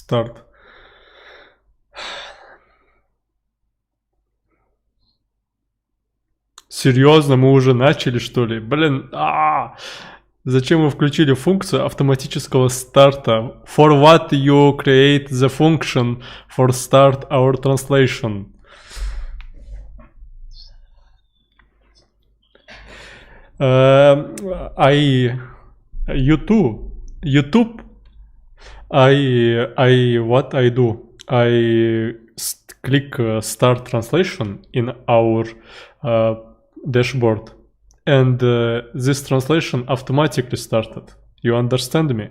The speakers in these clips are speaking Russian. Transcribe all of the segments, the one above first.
Старт. Серьезно, мы уже начали, что ли? Блин, зачем вы включили функцию автоматического старта? For what you create the function for start our translation? YouTube. What I do? I click start translation in our uh, dashboard, and this translation automatically started. You understand me?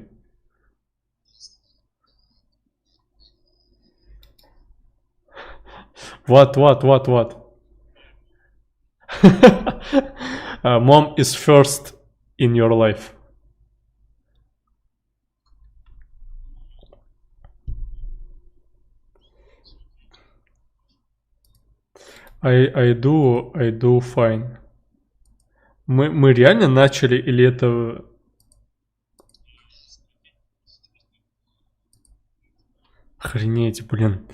What? Mom is first in your life. I do fine. Мы реально начали или это... Охренеть, блин.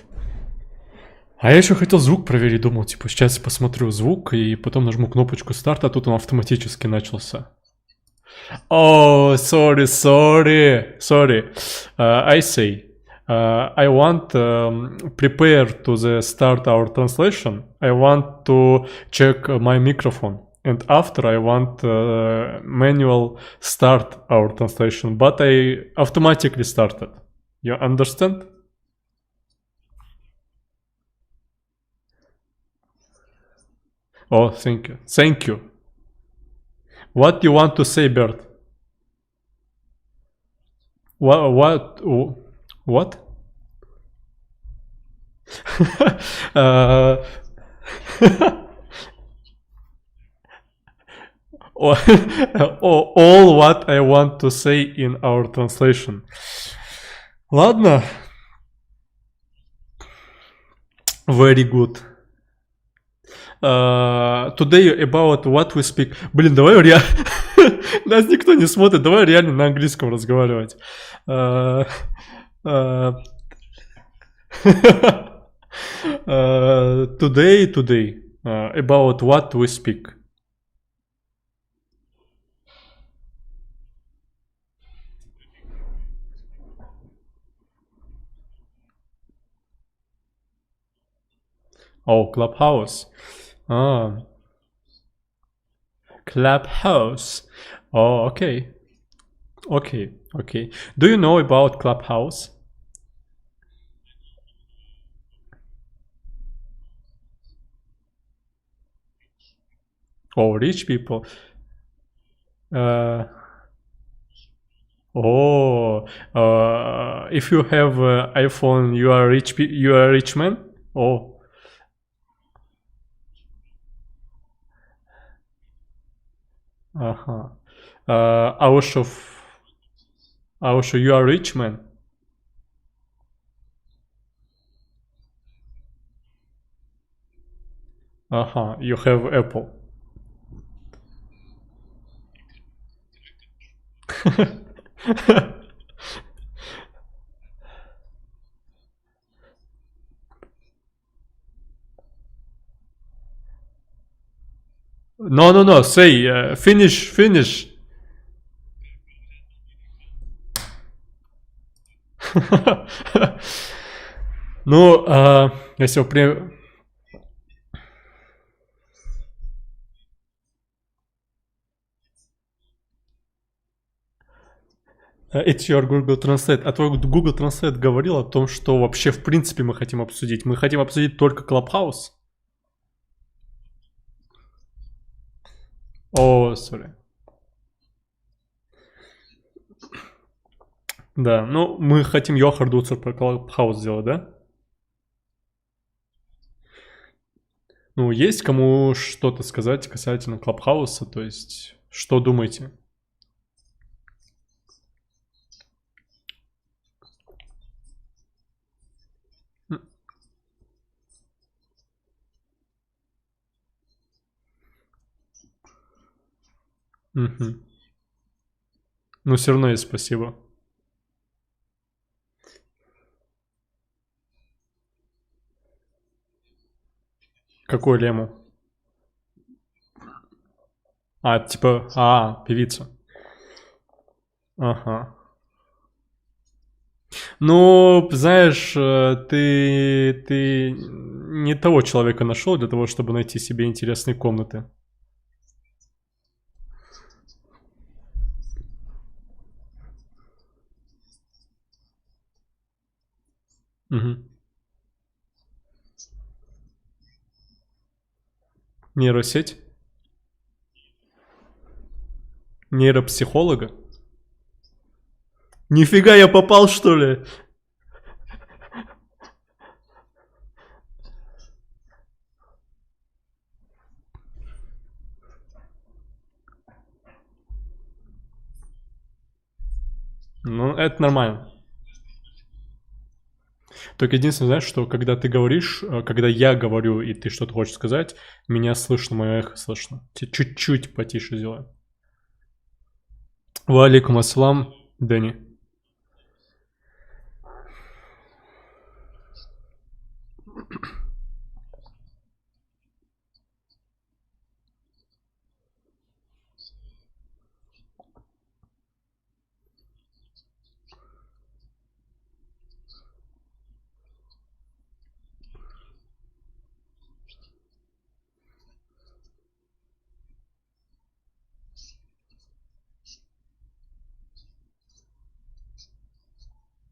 А я еще хотел звук проверить, думал, типа, сейчас посмотрю звук и потом нажму кнопочку старта, а тут он автоматически начался. Oh, sorry. I say, I want prepare to the start our translation. I want to check my microphone, and after I want manual start our translation, but I automatically started. You understand? Oh, thank you. What do you want to say, Bert? What? uh, all what I want to say in our translation. Ладно. Very good. Today about what we speak. Блин, давай реально... Нас никто не смотрит, давай реально на английском разговаривать. Today, about what we speak. Oh, Clubhouse. Clubhouse. Oh, okay. Do you know about Clubhouse? Oh, rich people. If you have iPhone, you are you are a rich man. Oh. Ausho, you are rich man. You have Apple. No. Say, finish. Ну, если It's your Google Translate. А твой Google Translate говорил о том, что вообще в принципе мы хотим обсудить. Мы хотим обсудить только Clubhouse. О, сори. Да, ну мы хотим Йохардуцер про Clubhouse сделать, да? Ну, есть кому что-то сказать касательно Клабхауса, то есть, что думаете? Угу. Ну, все равно есть спасибо. Какую Лему? А, типа, певица. Ага. Ну, знаешь, ты не того человека нашел для того, чтобы найти себе интересные комнаты. Мгм. Нейросеть? Нейропсихолога? Нифига, я попал, что ли? Ну, это нормально. Только единственное, знаешь, что когда ты говоришь, когда я говорю, и ты что-то хочешь сказать, меня слышно, мое эхо слышно. Чуть-чуть потише сделаем. Валикум ассалам, Дэнни.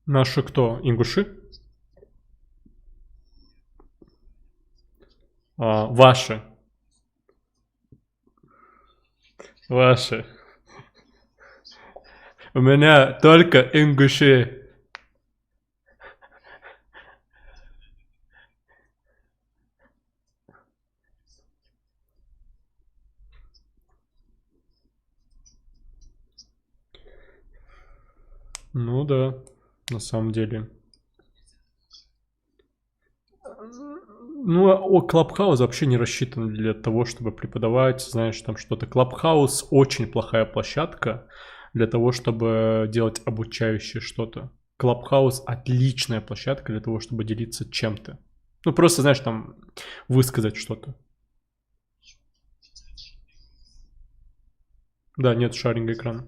Наши кто? Ингуши? Ваши. Ваши. У меня только ингуши. Ну да, на самом деле. Ну, Клабхаус вообще не рассчитан для того, чтобы преподавать, знаешь, там что-то. Клабхаус очень плохая площадка для того, чтобы делать обучающее что-то. Клабхаус отличная площадка для того, чтобы делиться чем-то. Ну, просто, знаешь, там высказать что-то. Да, нет шаринга экрана.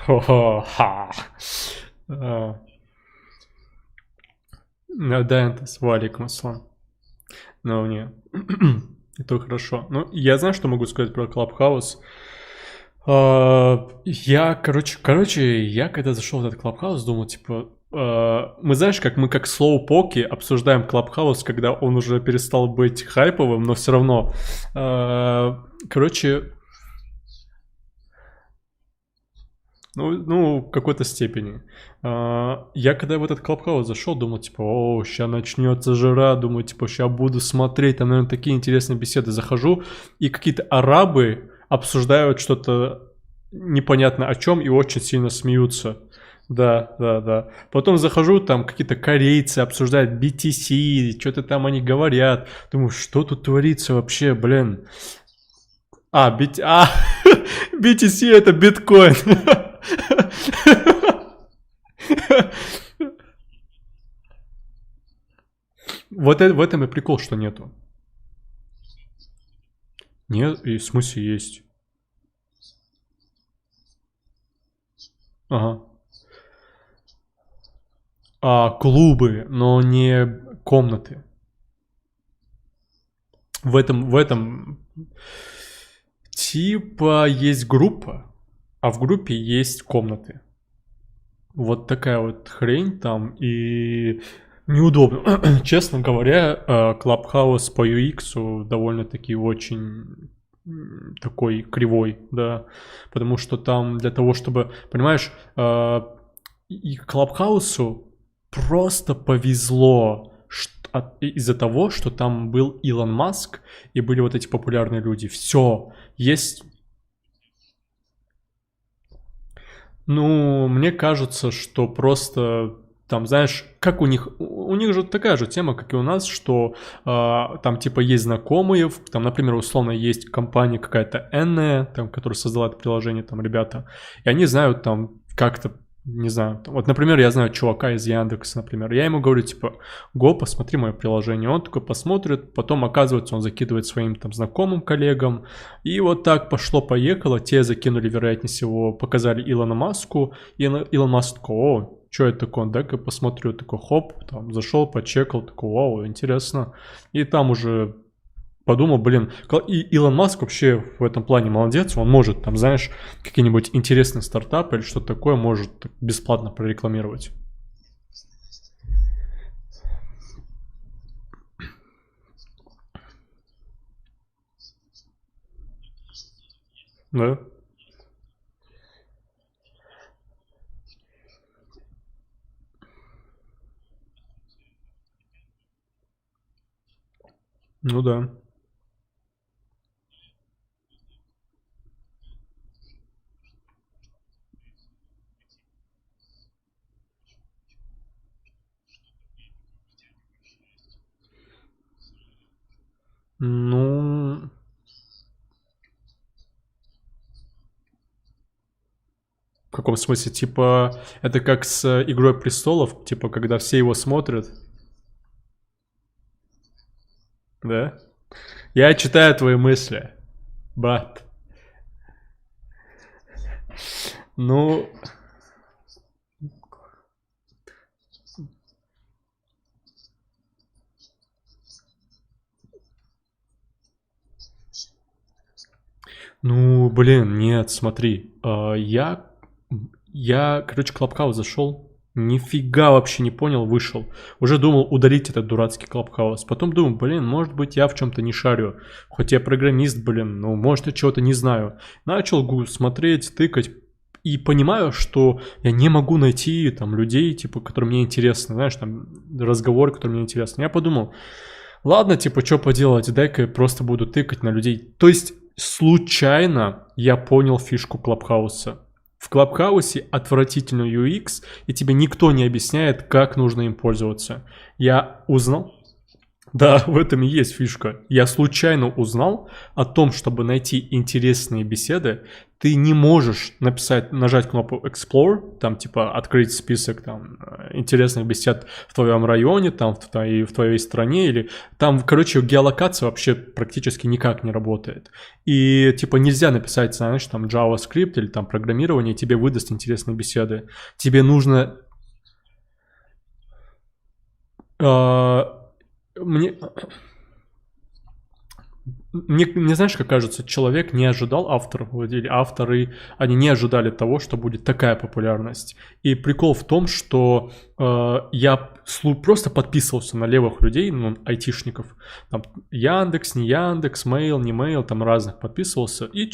Хо-хо-ха. Да, это с валиком ассалам. Ну, не. Это хорошо. Ну, я знаю, что могу сказать про Clubhouse. Я когда зашел в этот Clubhouse, думал, типа, мы знаешь, как мы как слоупоки обсуждаем Clubhouse, когда он уже перестал быть хайповым, но все равно. Короче, ну, в какой-то степени. Я когда в этот Клабхаус зашел, думал, типа, о, сейчас начнется жара, думаю, типа, сейчас буду смотреть, там, наверное, такие интересные беседы. Захожу, и какие-то арабы обсуждают что-то непонятно о чем и очень сильно смеются. Да, да, да. Потом захожу, там какие-то корейцы обсуждают BTC, что-то там они говорят. Думаю, что тут творится вообще, блин. BTC это биткоин. Вот в этом и прикол, что нету. Нет, и в смысле есть. Ага. Клубы, но не комнаты. В этом типа есть группа, а в группе есть комнаты. Вот такая вот хрень там, и неудобно. Честно говоря, Clubhouse по UX довольно-таки очень такой кривой, да, потому что там для того, чтобы, понимаешь, и Клабхаусу просто повезло из-за того, что там был Илон Маск и были вот эти популярные люди. Все, есть. Ну, мне кажется, что просто там, знаешь, как у них же такая же тема, как и у нас, что там типа есть знакомые, там, например, условно есть компания какая-то энная, там, которая создала это приложение, там, ребята, и они знают там как-то не знаю, вот, например, я знаю чувака из Яндекса, например, я ему говорю, типа, го, посмотри мое приложение, он такой посмотрит, потом, оказывается, он закидывает своим там знакомым коллегам, и вот так пошло-поехало, те закинули, вероятнее всего, показали Илону Маску, и Илон Маск такой, о, что это такое, дай-ка посмотрю, такой, хоп, там, зашел, почекал, такой, вау, интересно, и там уже подумал, блин, и Илон Маск вообще в этом плане молодец, он может, там, знаешь, какие-нибудь интересные стартапы или что-то такое может бесплатно прорекламировать. Да? Ну да. Ну, в каком смысле? Типа, это как с «Игрой престолов», типа, когда все его смотрят, да? Я читаю твои мысли, брат. Ну, ну, блин, нет, смотри, я, короче, Клабхаус зашел, нифига вообще не понял, вышел. Уже думал удалить этот дурацкий Клабхаус. Потом думал, блин, может быть, я в чем-то не шарю. Хоть я программист, блин, ну, может, я чего-то не знаю. Начал смотреть, тыкать, и понимаю, что я не могу найти там людей, типа, которые мне интересны, знаешь, там, разговоры, которые мне интересны. Я подумал, ладно, типа, что поделать, дай-ка я просто буду тыкать на людей. То есть, случайно я понял фишку Клабхауса. В Клабхаусе отвратительный UX, и тебе никто не объясняет, как нужно им пользоваться. Я узнал, да, в этом и есть фишка. Я случайно узнал о том, чтобы найти интересные беседы, ты не можешь нажать кнопку Explore, там типа открыть список там интересных бесед в твоем районе, там в твоей стране, или там, короче, геолокация вообще практически никак не работает. И типа нельзя написать, знаешь, там JavaScript или там программирование, тебе выдаст интересные беседы. Тебе нужно... э, мне, мне знаешь, как кажется, человек не ожидал, автор, или авторы, они не ожидали того, что будет такая популярность. И прикол в том, что я просто подписывался на левых людей, ну, айтишников. Там Яндекс, не Яндекс, Mail, не Mail, там разных подписывался. И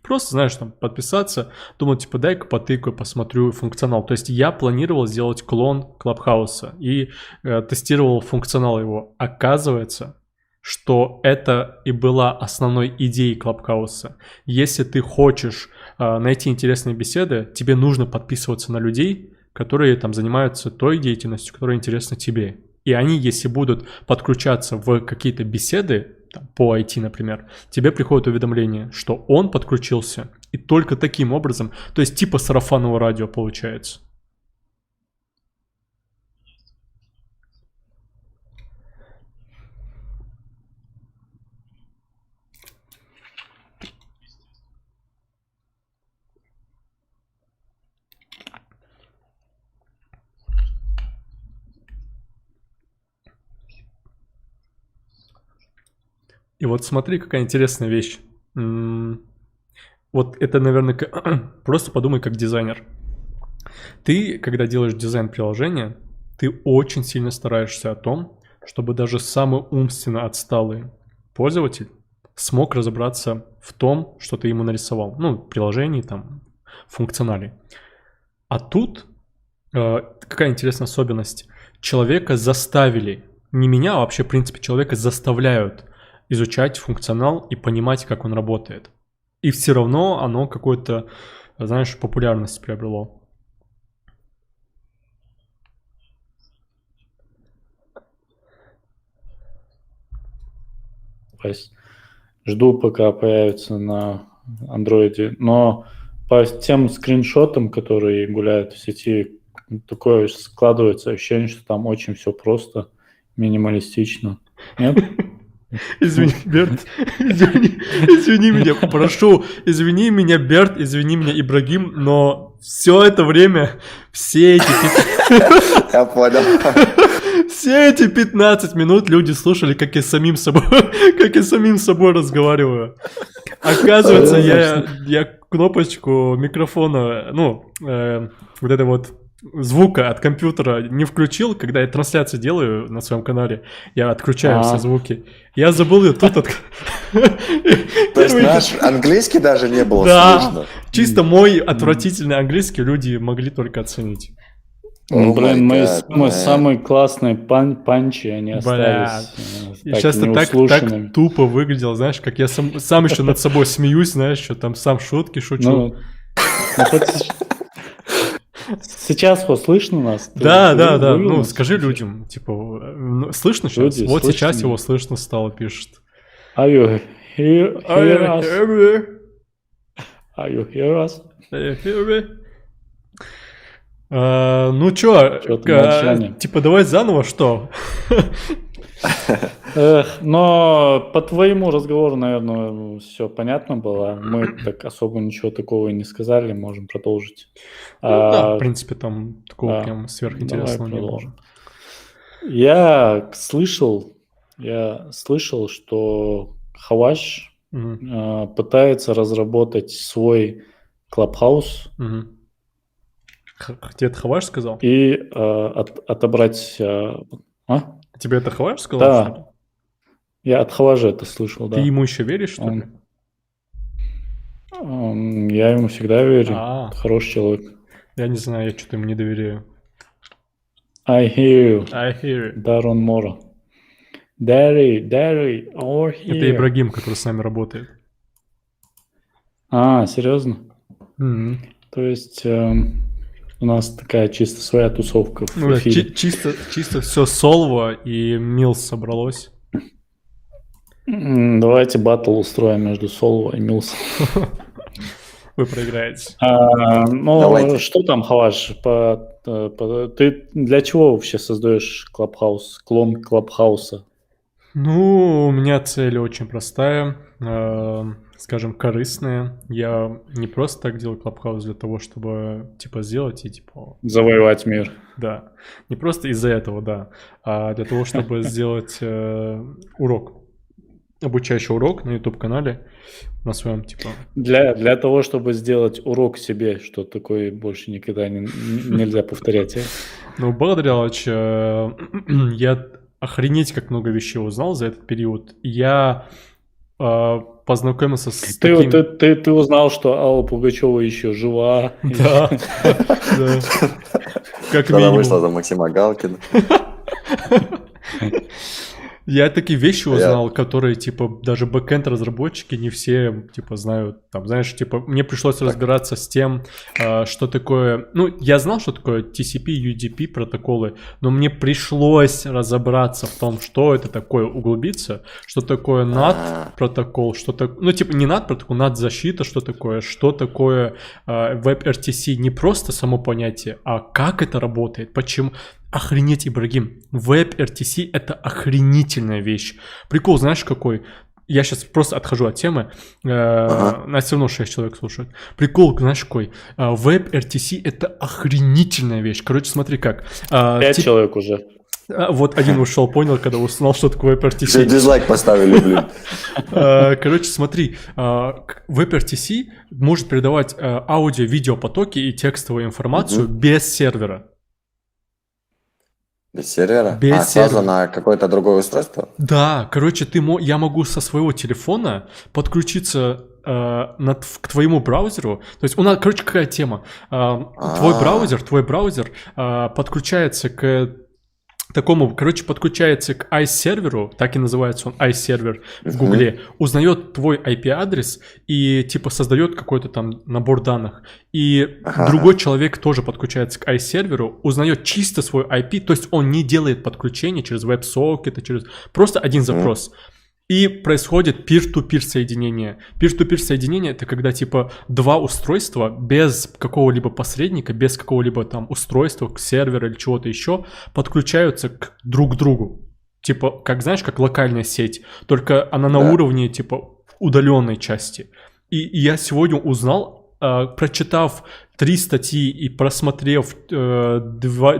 просто, знаешь, там подписаться, думал, типа, дай-ка потыкаю, посмотрю функционал. То есть я планировал сделать клон Клабхауса и тестировал функционал его. Оказывается, что это и была основной идеей Клабхауса. Если ты хочешь найти интересные беседы, тебе нужно подписываться на людей, которые там занимаются той деятельностью, которая интересна тебе. И они, если будут подключаться в какие-то беседы, там, по IT, например, тебе приходит уведомление, что он подключился, и только таким образом, то есть типа сарафанного радио получается. И вот смотри, какая интересная вещь. Вот это, наверное, просто подумай как дизайнер. Ты, когда делаешь дизайн приложения, ты очень сильно стараешься о том, чтобы даже самый умственно отсталый пользователь смог разобраться в том, что ты ему нарисовал. Ну, в приложении, там, в функционале. А тут какая интересная особенность. Человека заставили, не меня, а вообще, в принципе, человека заставляют изучать функционал и понимать, как он работает. И все равно оно какую-то, знаешь, популярность приобрело. То есть жду, пока появится на андроиде. Но по тем скриншотам, которые гуляют в сети, такое складывается ощущение, что там очень все просто, минималистично. Нет? Извини, Берт, извини меня, прошу, извини меня, Берт, извини меня, Ибрагим, но все это время, все эти Я понял. все эти 15 минут люди слушали, как я самим собой разговариваю. Оказывается, я кнопочку микрофона, вот это вот звука от компьютера не включил, когда я трансляцию делаю на своем канале. Я отключаю все звуки. Я забыл ее тут. То есть наш английский даже не было слышно? Чисто мой отвратительный английский люди могли только оценить. Блин, мы самые классные панчи, они остались. И сейчас ты так тупо выглядел, знаешь, как я сам еще над собой смеюсь, знаешь, что там сам шутки шучу. Сейчас вот слышно нас? Да. Ну, скажи людям, типа, слышно сейчас? Вот сейчас его слышно стало, пишет. Are you hear us? Are you hear us? Ну чё, типа давай заново, что? Но по твоему разговору, наверное, все понятно было. Мы так особо ничего такого и не сказали, можем продолжить. Да, в принципе, там такого прям сверхинтересного не было. Я слышал, что Хаваш пытается разработать свой Clubhouse. Тебе это Хаваш сказал? И отобрать... Тебе это Хаваш сказал? Да. Я от Хаважа это слышал, да. Ты ему еще веришь, что ли? Я ему всегда верю. Хороший человек. Я не знаю, я что-то ему не доверяю. I hear you. I hear you. Дарон Мора. Дарри, over here. Это Ибрагим, который с нами работает. Серьезно? То есть... У нас такая чисто своя тусовка в эфире. Чисто все Солво и Милс собралось. Давайте баттл устроим между Солво и Милс. Вы проиграете. Что там, Хаваш? Ты для чего вообще создаешь Клабхаус, клон Клабхауса? Ну, у меня цель очень простая, скажем, корыстная. Я не просто так делаю Клабхаус для того, чтобы, сделать и, завоевать мир. Да. Не просто из-за этого, да. А для того, чтобы сделать урок. Обучающий урок на YouTube-канале на своем, Для того, чтобы сделать урок себе, что такое больше никогда нельзя повторять. Ну, Благодарович, я охренеть как много вещей узнал за этот период. Я познакомился с таким... Ты узнал, что Алла Пугачева еще жива. Да. Как минимум. Она вышла за Максима Галкина. Я такие вещи узнал, которые, даже бэкэнд-разработчики не все, знают. Там, знаешь, мне пришлось разбираться с тем, что такое... Ну, я знал, что такое TCP, UDP протоколы, но мне пришлось разобраться в том, что это такое, углубиться, что такое NAT протокол, что такое... Ну, не NAT протокол, NAT защита, что такое WebRTC, не просто само понятие, а как это работает, почему... Охренеть, Ибрагим. WebRTC — это охренительная вещь. Прикол, знаешь, какой? Я сейчас просто отхожу от темы. Нас все равно 6 человек слушают. Прикол, знаешь, какой? WebRTC — это охренительная вещь. Короче, смотри как. 5 человек уже. Вот один ушел, понял, когда узнал, что такое WebRTC. Все дизлайк поставили, блин. Короче, смотри. WebRTC может передавать аудио-видео-потоки и текстовую информацию без сервера. Без сервера? Без сразу на какое-то другое устройство? Да, короче, я могу со своего телефона подключиться к твоему браузеру. То есть у нас, короче, какая тема? Твой браузер подключается к такому, подключается к iServer, так и называется он, iServer в Гугле, узнает твой IP-адрес и, создает какой-то там набор данных. И другой человек тоже подключается к iServer, узнает чисто свой IP, то есть он не делает подключение через WebSocket, просто один запрос. И происходит peer-to-peer соединение. Peer-to-peer соединение — это когда, типа, два устройства без какого-либо посредника, без какого-либо там устройства, сервера или чего-то еще подключаются друг к другу. Типа, как, знаешь, как локальная сеть, только она на уровне, типа, удаленной части. И я сегодня узнал, прочитав 3 статьи и просмотрев 2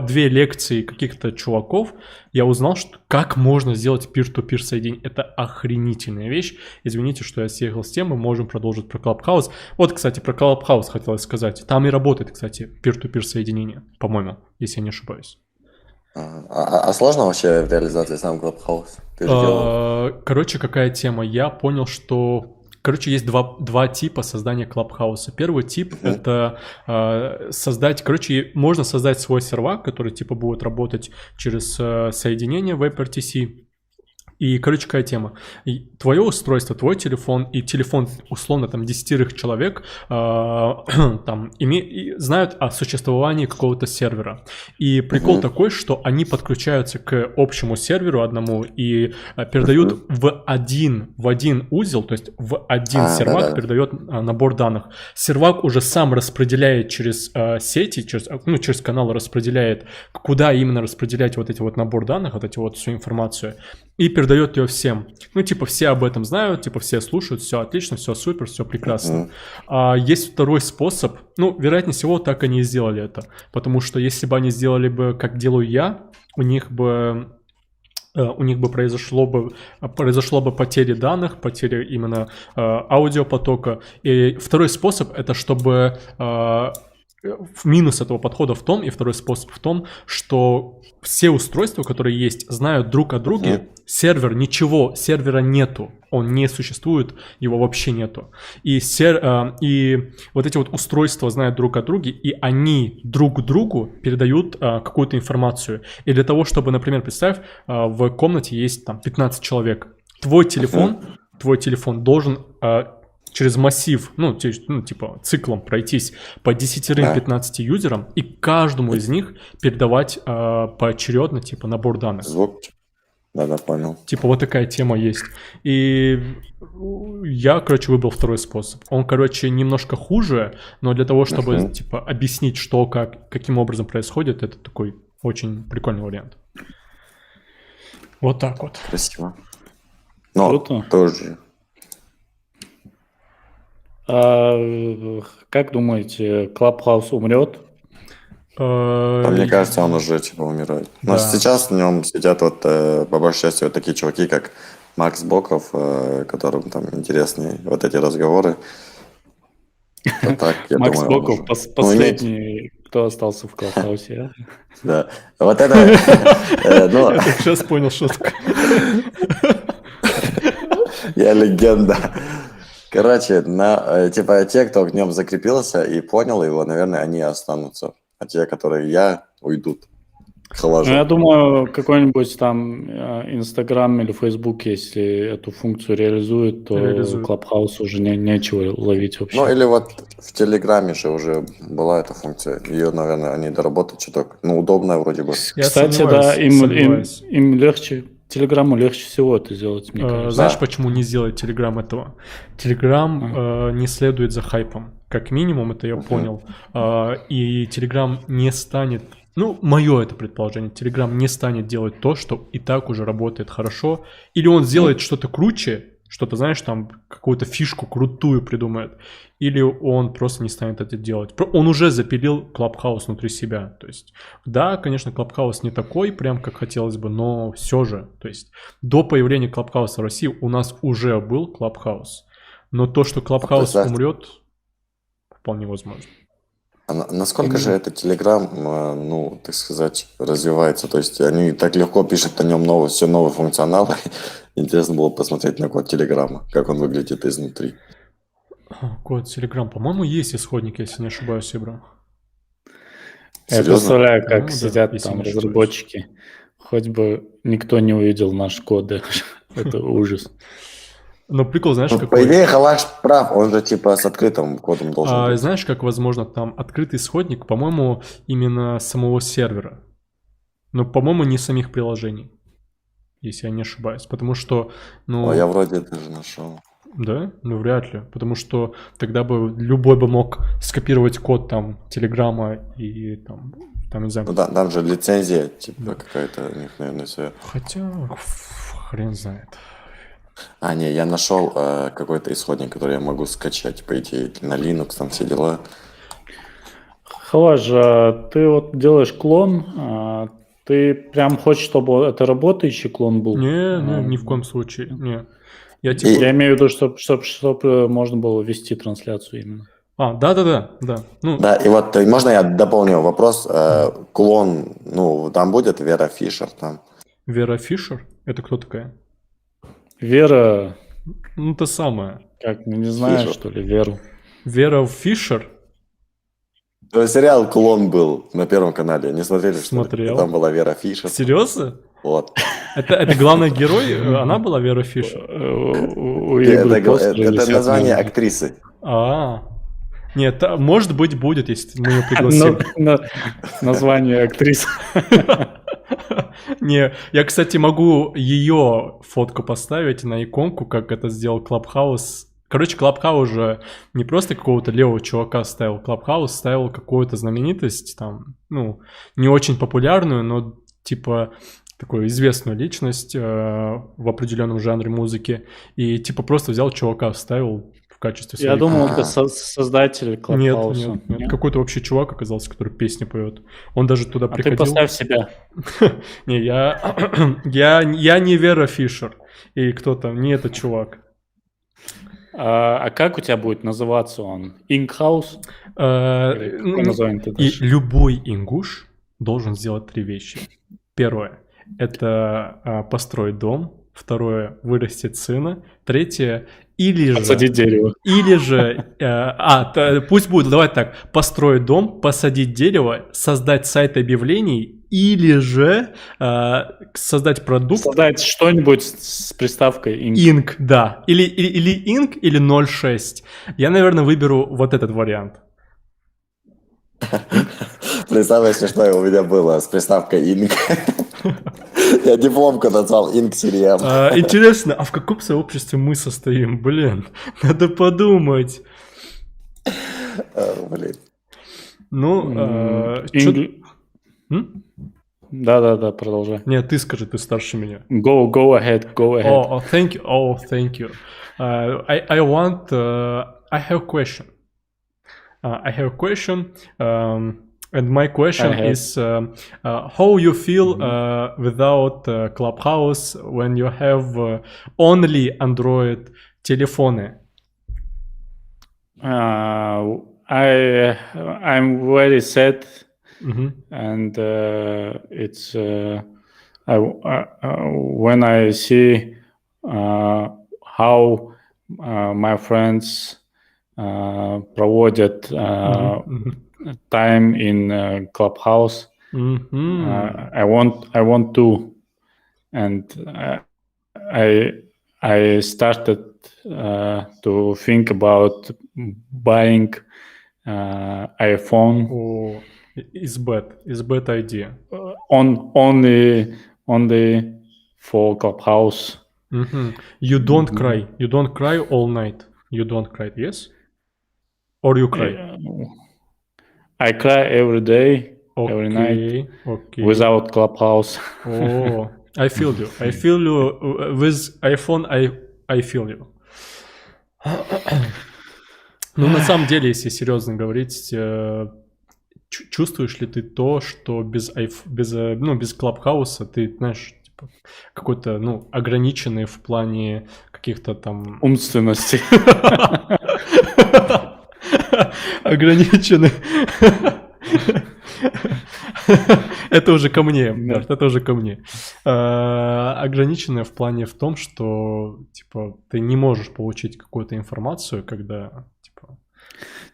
лекции каких-то чуваков, я узнал, что как можно сделать peer-to-peer соединение. Это охренительная вещь. Извините, что я съехал с темы, можем продолжить про Clubhouse. Вот, кстати, про Clubhouse хотелось сказать. Там и работает, кстати, peer-to-peer соединение, по-моему, если я не ошибаюсь. А сложно вообще в реализации сам Clubhouse? Ты же делал. Короче, какая тема? Я понял, что... Короче, есть два типа создания Clubhouse. Первый тип — это создать... Короче, можно создать свой сервак, который типа будет работать через соединение WebRTC. И, короче, какая тема? Твое устройство, твой телефон и телефон, условно, там, 10 человек там, знают о существовании какого-то сервера. И прикол такой, что они подключаются к общему серверу одному и передают в один узел, то есть в один сервак передает набор данных. Сервак уже сам распределяет через сети, через каналы распределяет, куда именно распределять вот эти вот набор данных, вот эти вот всю информацию, и передает ее всем. Ну, типа, все об этом знают, типа, все слушают, все отлично, все супер, все прекрасно. А есть второй способ. Ну, вероятнее всего, так они и сделали это. Потому что если бы они сделали бы, как делаю я, у них бы произошло бы потеря данных, потеря именно аудиопотока. И второй способ — это чтобы... минус этого подхода в том, и второй способ в том, что все устройства, которые есть, знают друг о друге. Сервера нету, он не существует, его вообще нету. И вот эти вот устройства знают друг о друге, и они друг другу передают какую-то информацию. И для того, чтобы, например, представь, в комнате есть там 15 человек. Твой телефон должен... через массив, типа циклом пройтись по 10-15 юзерам и каждому из них передавать поочередно, типа, набор данных. Звук. Да, понял. Типа, вот такая тема есть. И я, короче, выбрал второй способ. Он, короче, немножко хуже, но для того, чтобы, типа, объяснить, что, каким образом происходит, это такой очень прикольный вариант. Вот так вот. Красиво. Но тоже... Как думаете, Clubhouse умрет? Мне кажется, он уже типа умирает. Но сейчас в нем сидят вот по большей части вот такие чуваки, как Макс Боков, которым там интересные вот эти разговоры. Макс Боков последний, кто остался в Clubhouse. Да. Вот это... Я сейчас понял шутку. Я легенда. Короче, типа те, кто в нем закрепился и понял его, наверное, они останутся. А те, которые уйдут. Я думаю, какой-нибудь там Инстаграм или Фейсбук, если эту функцию реализует, то Clubhouse уже нечего ловить вообще. Ну, или вот в Телеграме же уже была эта функция. Ее, наверное, они доработают чуток. Ну, удобная вроде бы. Кстати, да, им легче... Телеграмму легче всего это сделать, мне кажется. Знаешь, почему не сделает Телеграм этого? Телеграм не следует за хайпом. Как минимум, это я понял. И Телеграм не станет... Ну, мое это предположение. Телеграм не станет делать то, что и так уже работает хорошо. Или он сделает что-то круче, что-то, знаешь, там какую-то фишку крутую придумает. Или он просто не станет это делать. Он уже запилил Clubhouse внутри себя. То есть, да, конечно, Clubhouse не такой, прям как хотелось бы, но все же. То есть, до появления Clubhouse в России у нас уже был Clubhouse. Но то, что Clubhouse умрет, вполне возможно. А насколько же этот Telegram, так сказать, развивается? То есть они так легко пишут о нем все новые функционалы. Интересно было посмотреть на код Телеграма, как он выглядит изнутри. Код Telegram, по-моему, есть исходник, если не ошибаюсь, Ибра. Я представляю, как сидят там разработчики. Хоть бы никто не увидел наши коды. Это ужас. Но прикол, знаешь, какой? По идее, Халаш прав, он же типа с открытым кодом должен быть. Знаешь, как возможно там открытый исходник, по-моему, именно самого сервера. Но, по-моему, не самих приложений. если я не ошибаюсь. Потому что, Я вроде даже нашел. Да? Вряд ли. Потому что тогда бы любой бы мог скопировать код там Телеграма и там не знаю. Там же лицензия, типа, какая-то у них, наверное, все. Хотя, хрен знает. Не, я нашел какой-то исходник, который я могу скачать, по идее, на Linux, там все дела. Халаш, ты вот делаешь клон, ты прям хочешь, чтобы это работающий клон был? Не, ни в коем случае, не. Я имею в виду, чтобы можно было вести трансляцию именно. Да. Да, и вот можно я дополню вопрос? Клон, там будет Вера Фишер там. Вера Фишер? Это кто такая? Вера... то самое. Как, не знаешь, Фишер, что ли, Веру? Вера Фишер? Сериал «Клон» был на Первом канале. Не смотрели, Смотрел. Что ли? Там была Вера Фишер. Серьезно? Вот. Это главный герой? Она была Вера Фишер? Это название актрисы. Нет, может быть, будет, если мы ее пригласим. Название актрисы. Не, я, кстати, могу ее фотку поставить на иконку, как это сделал Clubhouse. Короче, Clubhouse же не просто какого-то левого чувака ставил. Clubhouse ставил какую-то знаменитость, там, не очень популярную, но типа такую известную личность в определенном жанре музыки. И типа просто взял чувака, вставил в качестве своей... Я думал, это создатель Clubhouse. Нет. Какой-то вообще чувак оказался, который песни поет. Он даже туда приходил. Ты поставь себя. Не, я не Вера Фишер. И кто там, не этот чувак. А как у тебя будет называться он? Inkhouse? И любой ингуш должен сделать 3 вещи. Первое – это построить дом. Второе – вырастить сына. Третье – посадить дерево. Или же, пусть будет, давай так, построить дом, посадить дерево, создать сайт объявлений, или же создать продукт. Создать что-нибудь с приставкой Inc. Inc, да. Или Inc, или 0.6. Я, наверное, выберу вот этот вариант. Представь, если что у меня было с приставкой Inc. Я дипломку назвал Inc. Сериал. Интересно, а в каком сообществе мы состоим? Блин, надо подумать. Блин. Да, продолжай. Нет, ты скажи, ты старше меня. Go ahead. Thank you. I have a question. And my question is how you feel without Clubhouse when you have only Android telephone? I'm very sad, and it's when I see how my friends проводят time in Clubhouse. I want to, and I started to think about buying iPhone. Oh, it's bad idea. Only for Clubhouse. You don't cry. You don't cry all night. You don't cry, yes? Or you cry? I cry every day, every night, without Clubhouse. Oh, I feel you. I feel you with iPhone. I feel you. На самом деле, если серьезно говорить, чувствуешь ли ты то, что без Clubhouse ты, знаешь, типа, какой-то, ограниченный в плане каких-то там... умственности. Ограниченный. Это уже ко мне, это уже ко мне. Ограниченное в плане в том, что, типа, ты не можешь получить какую-то информацию, когда, типа...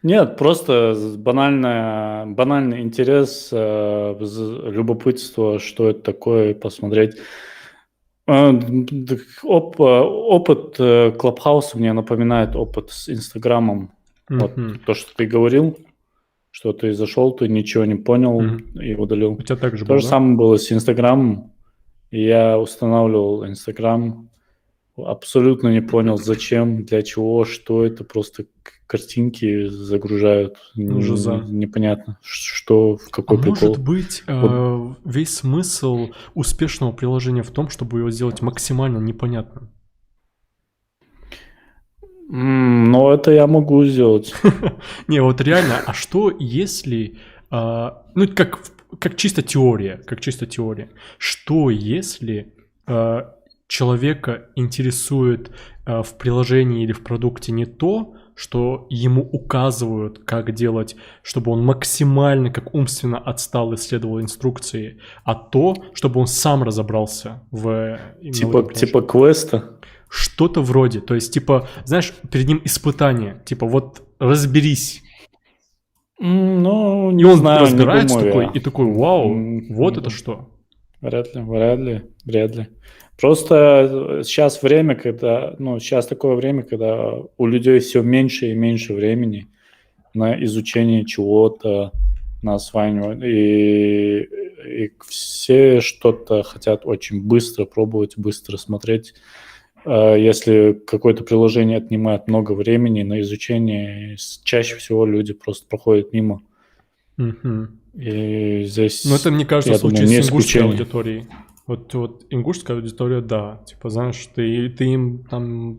Нет, просто банальный интерес, любопытство, что это такое, посмотреть. Опыт Clubhouse мне напоминает опыт с Инстаграмом. Вот то, что ты говорил, что ты зашел, ты ничего не понял и удалил. У тебя так же было, То же самое было с Инстаграмом. И я устанавливал Инстаграм, абсолютно не понял, зачем, для чего, что это, просто картинки загружают. Непонятно, что, в какой прикол. Может быть, весь смысл успешного приложения в том, чтобы его сделать максимально непонятным? Но это я могу сделать. Не, вот реально, а что если... Ну, как чисто теория, Что если человека интересует в приложении или в продукте не то, что ему указывают, как делать, чтобы он максимально, как умственно отстал и следовал инструкции, а то, чтобы он сам разобрался в... Типа квеста? Что-то вроде. То есть, типа, знаешь, перед ним испытание. Типа, вот разберись. Ну, и он разбирается такой, и такой, вау, вот это что? Вряд ли. Просто сейчас время, сейчас такое время, когда у людей все меньше и меньше времени на изучение чего-то, на осваивание, и все что-то хотят очень быстро пробовать, быстро смотреть. Если какое-то приложение отнимает много времени на изучение, чаще всего люди просто проходят мимо. И здесь, это, мне кажется, случай с ингушской аудиторией. Вот ингушская аудитория, да. Типа, знаешь, ты им там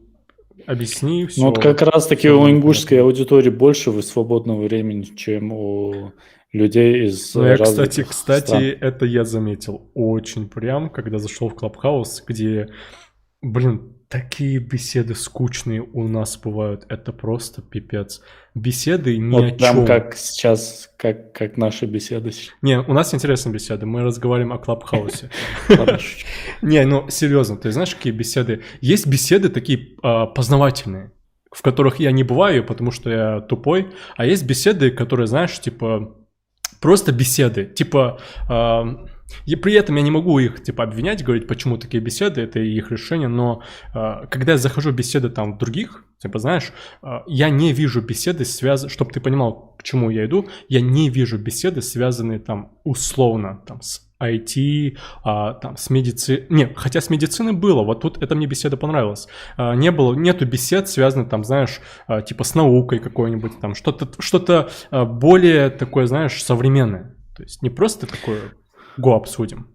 объясни все. Ну, вот как раз-таки у ингушской аудитории больше свободного времени, чем у людей из развитых Кстати, стран. это я заметил очень прям, когда зашел в Clubhouse, где, такие беседы скучные у нас бывают. Это просто пипец. Беседы ни о чем. Прям как сейчас, как наши беседы. Не, у нас интересные беседы. Мы разговариваем о Клабхаусе. Не, серьезно, ты знаешь, какие беседы? Есть беседы такие познавательные, в которых я не бываю, потому что я тупой. А есть беседы, которые, знаешь, типа, просто беседы. Типа... И при этом я не могу их обвинять, говорить, почему такие беседы, это их решение, но когда я захожу в беседы там в других, знаешь, я не вижу беседы связанные, чтобы ты понимал, к чему я иду, я не вижу беседы, связанные там условно там с IT, там с медициной. Не, хотя с медициной было, вот тут эта мне беседа понравилась. Нету бесед, связанных там, знаешь, типа с наукой какой-нибудь, там что-то более такое, знаешь, современное. То есть не просто такое... Го обсудим.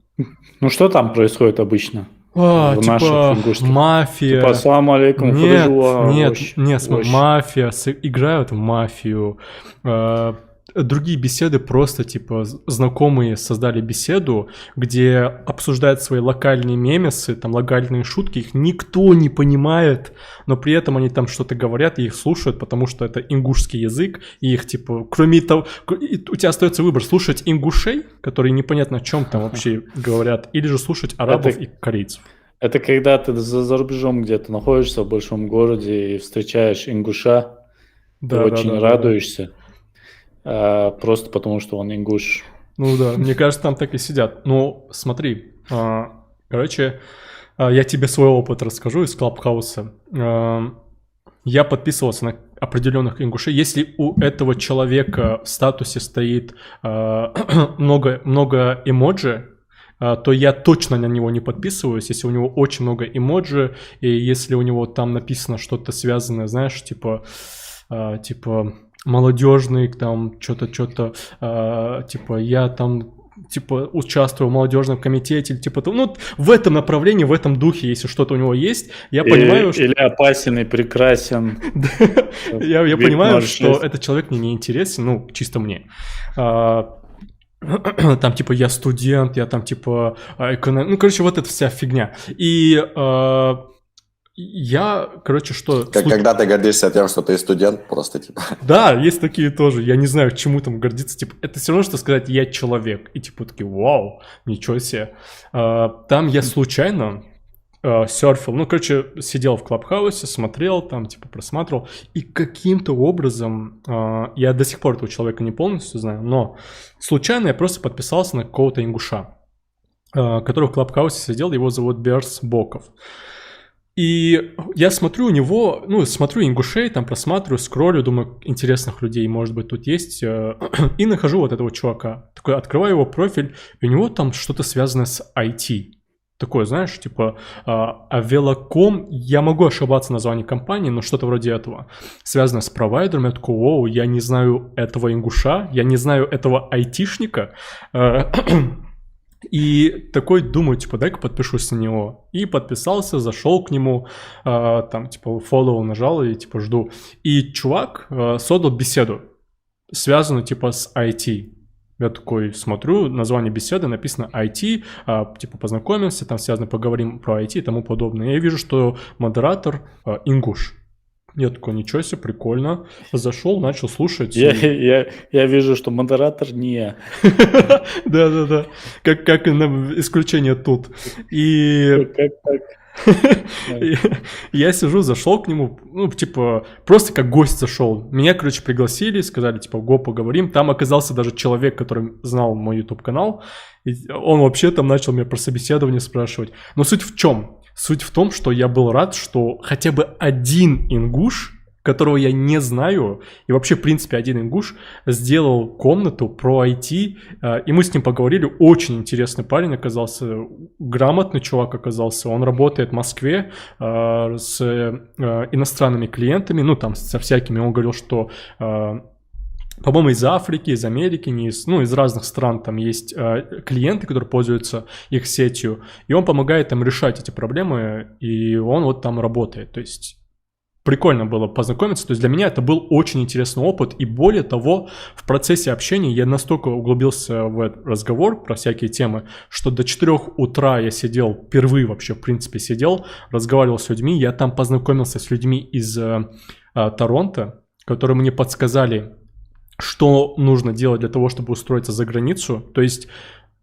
Ну, что там происходит обычно? Типа мафия. Типа, ассаламу алейкум. Нет, мафия. Играют в мафию. Другие беседы просто, типа, знакомые создали беседу, где обсуждают свои локальные мемесы, там, локальные шутки, их никто не понимает, но при этом они там что-то говорят и их слушают, потому что это ингушский язык, и их, типа, кроме того, у тебя остается выбор, слушать ингушей, которые непонятно о чем там вообще говорят, или же слушать арабов и корейцев. Это когда ты за рубежом где-то находишься в большом городе и встречаешь ингуша, ты очень радуешься. Просто потому, что он ингуш. Ну да, мне кажется, там так и сидят. Ну, смотри, короче, я тебе свой опыт расскажу из Клабхауса. Я подписывался на определенных ингушей. Если у этого человека в статусе стоит много эмоджи, то я точно на него не подписываюсь, если у него очень много эмоджи, и если у него там написано что-то связанное, знаешь, типа молодежный, там, что-то, типа, я там, типа, участвую в молодежном комитете, типа, ну, в этом направлении, в этом духе, если что-то у него есть, я понимаю, что... Или опасен и прекрасен. Я понимаю, что этот человек мне не интересен, ну, чисто мне. Там, типа, я студент, я там, типа, ну, короче, вот эта вся фигня. И... Я, короче, что... Когда ты гордишься тем, что ты студент, просто типа... Да, есть такие тоже. Я не знаю, к чему там гордиться. Типа, это все равно, что сказать «я человек». И типа такие «вау, ничего себе». Там я случайно серфил. Ну, короче, сидел в Клабхаусе, смотрел там, типа просматривал. И каким-то образом, я до сих пор этого человека не полностью знаю, но случайно я просто подписался на какого-то ингуша, который в Клабхаусе сидел. Его зовут Берс Боков. И я смотрю у него, ну, смотрю ингушей, там просматриваю, скроллю, думаю, интересных людей, может быть, тут есть. И нахожу вот этого чувака. Такой, открываю его профиль, и у него там что-то связанное с IT. такое, знаешь, типа Авелоком, я могу ошибаться в названии компании, но что-то вроде этого, связано с провайдером. Я такой, оу, я не знаю этого ингуша, я не знаю этого айтишника, и такой думаю, типа, дай-ка подпишусь на него. И подписался, зашел к нему, там, типа, follow нажал и, типа, жду. И чувак создал беседу, связанную, типа, с IT. Я такой смотрю, название беседы написано IT, типа, познакомимся, там связано, поговорим про IT и тому подобное. Я вижу, что модератор ингуш. Я такой, ничего себе, прикольно. Зашел, начал слушать. Я вижу, что модератор не... Да-да-да, как исключение тут. И Как так? я сижу, зашел к нему, ну, типа, просто как гость зашел. Меня, короче, пригласили, сказали, типа, го, поговорим. Там оказался даже человек, который знал мой YouTube-канал. И он вообще там начал меня про собеседование спрашивать. Но суть в чем? Суть в том, что я был рад, что хотя бы один ингуш, которого я не знаю, и вообще, в принципе, один ингуш сделал комнату про IT, и мы с ним поговорили. Очень интересный парень оказался, грамотный чувак оказался. Он работает в Москве с иностранными клиентами, ну, там, со всякими. Он говорил, что... по-моему, из Африки, из Америки, из разных стран там есть клиенты, которые пользуются их сетью, и он помогает им решать эти проблемы, и он вот там работает. То есть прикольно было познакомиться. То есть для меня это был очень интересный опыт, и более того, в процессе общения я настолько углубился в этот разговор про всякие темы, что до 4 утра я сидел, впервые вообще в принципе сидел, разговаривал с людьми, я там познакомился с людьми из Торонто, которые мне подсказали, что нужно делать для того, чтобы устроиться за границу. То есть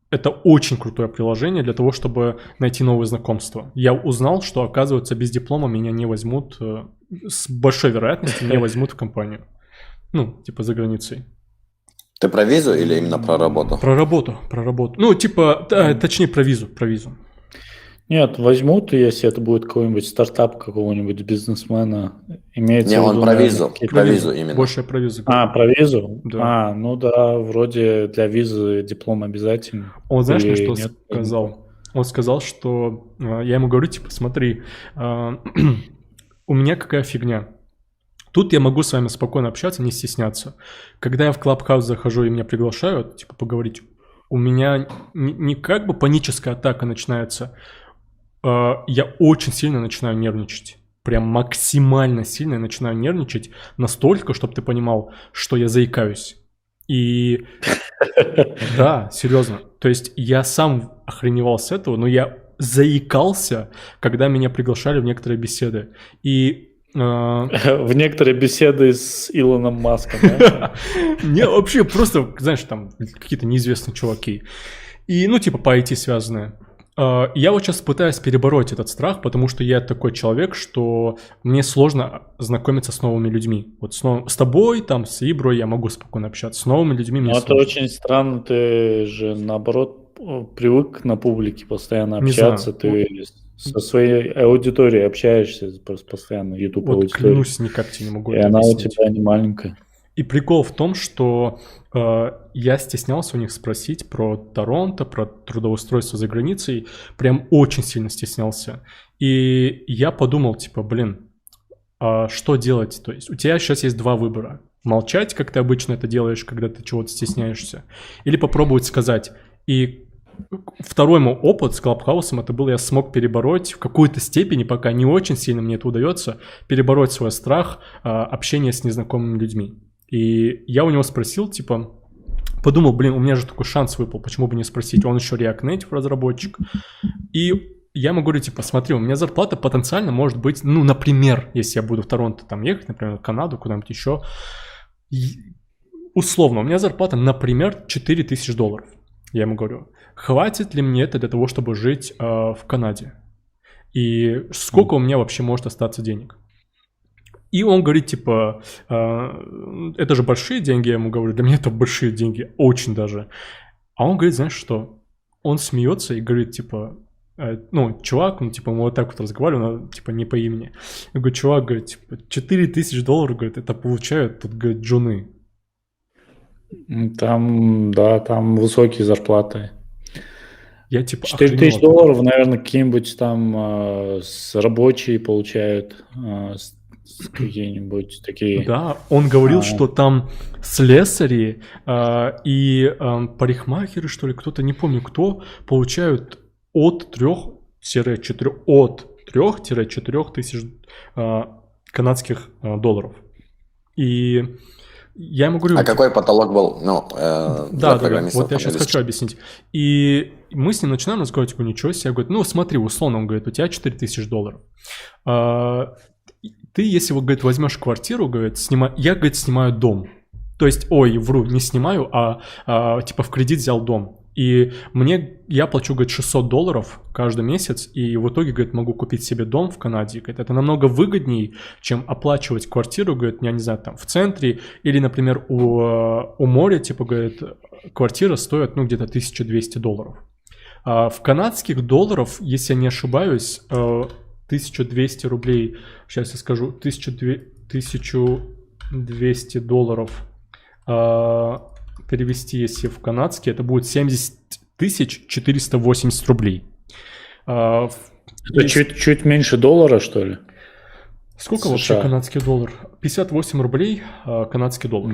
это очень крутое приложение для того, чтобы найти новые знакомства. Я узнал, что, оказывается, без диплома меня не возьмут, с большой вероятностью не возьмут в компанию. Ну, типа за границей. Ты про визу или именно про работу? Про работу. Ну, типа, точнее, про визу. Нет, возьмут, если это будет какой-нибудь стартап какого-нибудь бизнесмена. Имеется Не, в он виду, про наверное, визу. какие-то- Про визу именно. Больше про визу. про визу? Да. Ну да, вроде для визы диплом обязательный. Он, знаешь, мне Или что нет? сказал? Он сказал, что... Я ему говорю, типа, смотри, у меня какая фигня. Тут я могу с вами спокойно общаться, не стесняться. Когда я в Clubhouse захожу и меня приглашают, типа, поговорить, у меня не как бы паническая атака начинается. Я очень сильно начинаю нервничать. Прям максимально сильно я начинаю нервничать. Настолько, чтобы ты понимал, что я заикаюсь. И да, серьезно. То есть я сам охреневал с этого, но я заикался, когда меня приглашали в некоторые беседы. И В некоторые беседы с Илоном Маском. Да? не, вообще просто, знаешь, там какие-то неизвестные чуваки. И, ну, типа по IT связанные. Я вот сейчас пытаюсь перебороть этот страх, потому что я такой человек, что мне сложно знакомиться с новыми людьми. Вот с тобой, там, с Иброй я могу спокойно общаться. С новыми людьми мне Ну, это сложно. очень странно, ты же, наоборот, привык на публике постоянно Не общаться, знаю. ты со своей аудиторией общаешься просто постоянно, YouTube Вот аудиторией, клянусь, никак тебе не могу и это она у объяснить. тебя не маленькая. И прикол в том, что я стеснялся у них спросить про Торонто, про трудоустройство за границей. Прям очень сильно стеснялся. И я подумал, типа, блин, что делать? То есть у тебя сейчас есть два выбора. Молчать, как ты обычно это делаешь, когда ты чего-то стесняешься. Или попробовать сказать. И второй мой опыт с Клабхаусом это был, я смог перебороть в какой-то степени, пока не очень сильно мне это удается, перебороть свой страх общения с незнакомыми людьми. И я у него спросил, типа, подумал, блин, у меня же такой шанс выпал, почему бы не спросить? Он еще React Native разработчик. И я ему говорю, типа, смотри, у меня зарплата потенциально может быть, ну, например, если я буду в Торонто там ехать, например, в Канаду, куда-нибудь еще, условно, у меня зарплата, например, $4000. Я ему говорю, хватит ли мне это для того, чтобы жить в Канаде? И сколько у меня вообще может остаться денег? И он говорит, типа, это же большие деньги, я ему говорю, для меня это большие деньги, очень даже. А он говорит, знаешь что? Он смеется и говорит, типа, ну, чувак, ну, типа, мы вот так вот разговариваем, но, типа, не по имени. Я говорю, чувак, говорит, типа, $4000, говорит, это получают тут, говорит, джуны. Там, да, там высокие зарплаты. Я типа 4 охренел тысячи от этого. долларов, наверное, какие-нибудь там с рабочие получают, какие-нибудь такие. Да, он говорил, А. что там слесари и парикмахеры, что ли, кто-то, не помню кто, получают от 3-4 тысяч канадских долларов. И я ему говорю... А какой потолок был, ну, для Да. программистов? Вот я сейчас хочу объяснить. И мы с ним начинаем разговаривать, говорю, ничего себе. Я говорю, ну смотри, условно, он говорит, у тебя 4000 долларов. Ты, если, вот, говорит, возьмешь квартиру, говорит, я, говорит, снимаю дом. То есть, вру, не снимаю, типа в кредит взял дом. И я плачу, говорит, 600 долларов каждый месяц, и в итоге, говорит, могу купить себе дом в Канаде. Говорит, это намного выгоднее, чем оплачивать квартиру, говорит, я не знаю, там в центре, или, например, у моря, типа, говорит, квартира стоит, ну, где-то 1200 долларов. В канадских долларов, если я не ошибаюсь, 1200 рублей, сейчас я скажу, 1200 долларов перевести, если в канадский, это будет 70 480 рублей. Это чуть меньше доллара, что ли? Сколько США. вообще канадский доллар? 58 рублей канадский доллар.